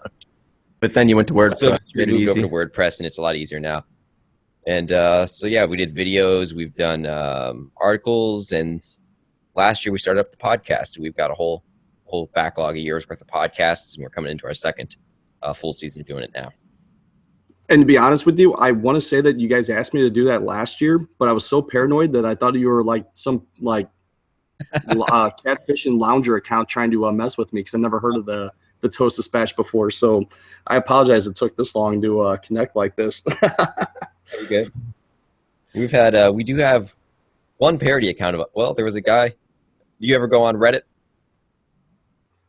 But then you went to WordPress. So we moved over to WordPress, and it's a lot easier now. And we did videos. We've done articles, and last year we started up the podcast. We've got a whole backlog of years worth of podcasts, and we're coming into our second full season of doing it now. And to be honest with you, I want to say that you guys asked me to do that last year, but I was so paranoid that I thought you were like some catfishing lounger account trying to mess with me, because I never heard of the ToastDispatch before. So I apologize it took this long to connect like this. Very good. We do have one parody account of. Well, there was a guy. Do you ever go on Reddit?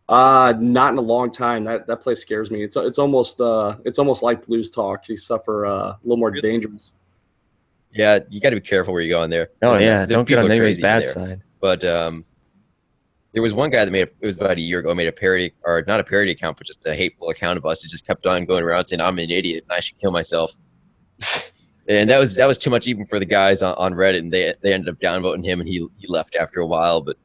Not in a long time. That place scares me. It's almost like Blues Talk, except for a little more dangerous. Yeah, you got to be careful where you go in there. Oh yeah, don't get on anybody's bad side. But There was one guy that it was about a year ago, made a parody, or not a parody account, but just a hateful account of us. It just kept on going around saying, I'm an idiot and I should kill myself. And that was too much even for the guys on Reddit, and they ended up downvoting him, and he left after a while. But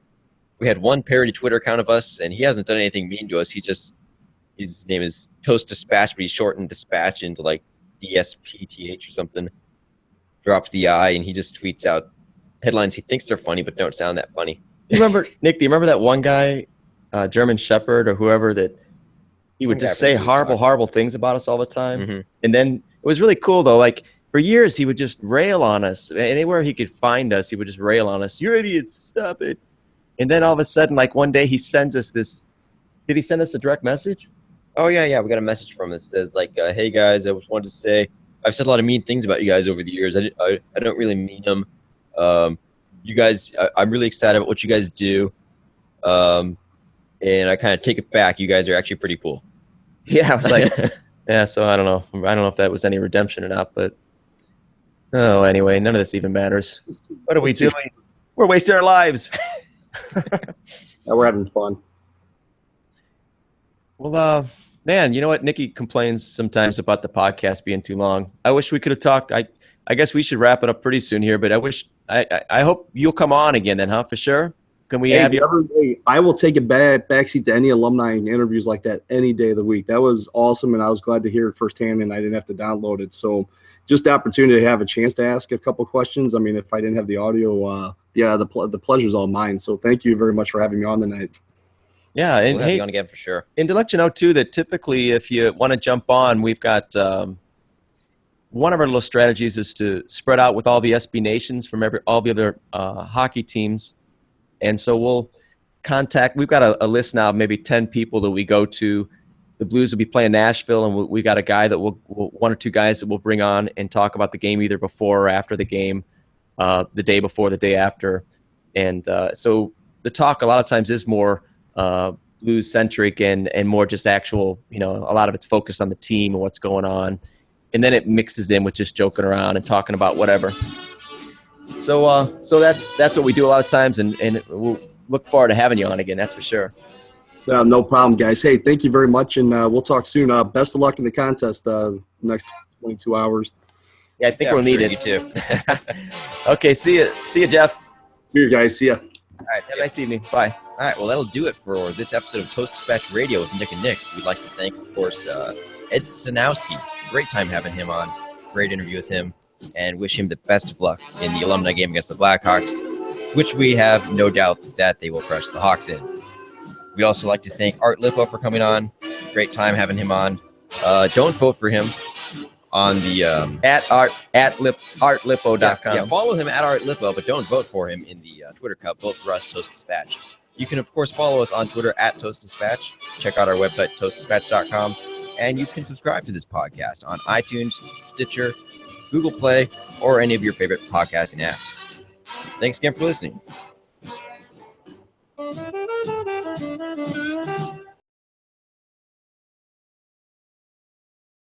we had one parody Twitter account of us, and he hasn't done anything mean to us. His name is ToastDispatch, but he shortened dispatch into like DSPTH or something. Dropped the I, and he just tweets out headlines he thinks they're funny, but don't sound that funny. You remember, Nick, do you remember that one guy, German Shepherd or whoever, that he would just say horrible things about us all the time? Mm-hmm. And then it was really cool, though. Like, for years, he would just rail on us. Anywhere he could find us, he would just rail on us. You're idiots. Stop it. And then all of a sudden, like one day, he sends us this. Did he send us a direct message? Oh, yeah. We got a message from him that says, like, hey, guys, I just wanted to say, I've said a lot of mean things about you guys over the years. I don't really mean them. You guys, I'm really excited about what you guys do. And I kind of take it back. You guys are actually pretty cool. Yeah, I was like, yeah, so I don't know. I don't know if that was any redemption or not, but anyway, none of this even matters. What are we doing? We're wasting our lives. We're having fun. Well, man, you know what? Nikki complains sometimes about the podcast being too long. I wish we could have talked. I guess we should wrap it up pretty soon here, but I hope you'll come on again then, huh? For sure. Can we have you? I will take a backseat to any alumni interviews like that any day of the week. That was awesome, and I was glad to hear it firsthand, and I didn't have to download it. So just the opportunity to have a chance to ask a couple questions. I mean, if I didn't have the audio, the pleasure's all mine. So thank you very much for having me on tonight. Yeah, and we'll have you on again for sure. And to let you know, too, that typically if you want to jump on, we've got one of our little strategies is to spread out with all the SB nations from all the other hockey teams. And so we'll we've got a list now of maybe 10 people that we go to. The Blues will be playing Nashville, and we got a guy that one or two guys that we'll bring on and talk about the game either before or after the game, the day before, the day after. And so the talk a lot of times is more Blues centric and more just actual, a lot of it's focused on the team and what's going on. And then it mixes in with just joking around and talking about whatever. So that's what we do a lot of times, and we'll look forward to having you on again. That's for sure. No problem, guys. Hey, thank you very much, and we'll talk soon. Best of luck in the contest next 22 hours. Yeah, I think we'll need it. You too. Okay, see you, Jeff. See you guys. See ya. All right, have a nice evening. Bye. All right, well, that'll do it for this episode of ToastDispatch Radio with Nick and Nick. We'd like to thank, of course, Ed Staniowski. Great time having him on. Great interview with him, and wish him the best of luck in the alumni game against the Blackhawks, which we have no doubt that they will crush the Hawks in. We'd also like to thank Art Lippo for coming on. Great time having him on. Don't vote for him on the artlippo.com. Yeah, follow him at Art Lippo, but don't vote for him in the Twitter Cup. Vote for us, ToastDispatch. You can, of course, follow us on Twitter at ToastDispatch. Check out our website, ToastDispatch.com. And you can subscribe to this podcast on iTunes, Stitcher, Google Play, or any of your favorite podcasting apps. Thanks again for listening.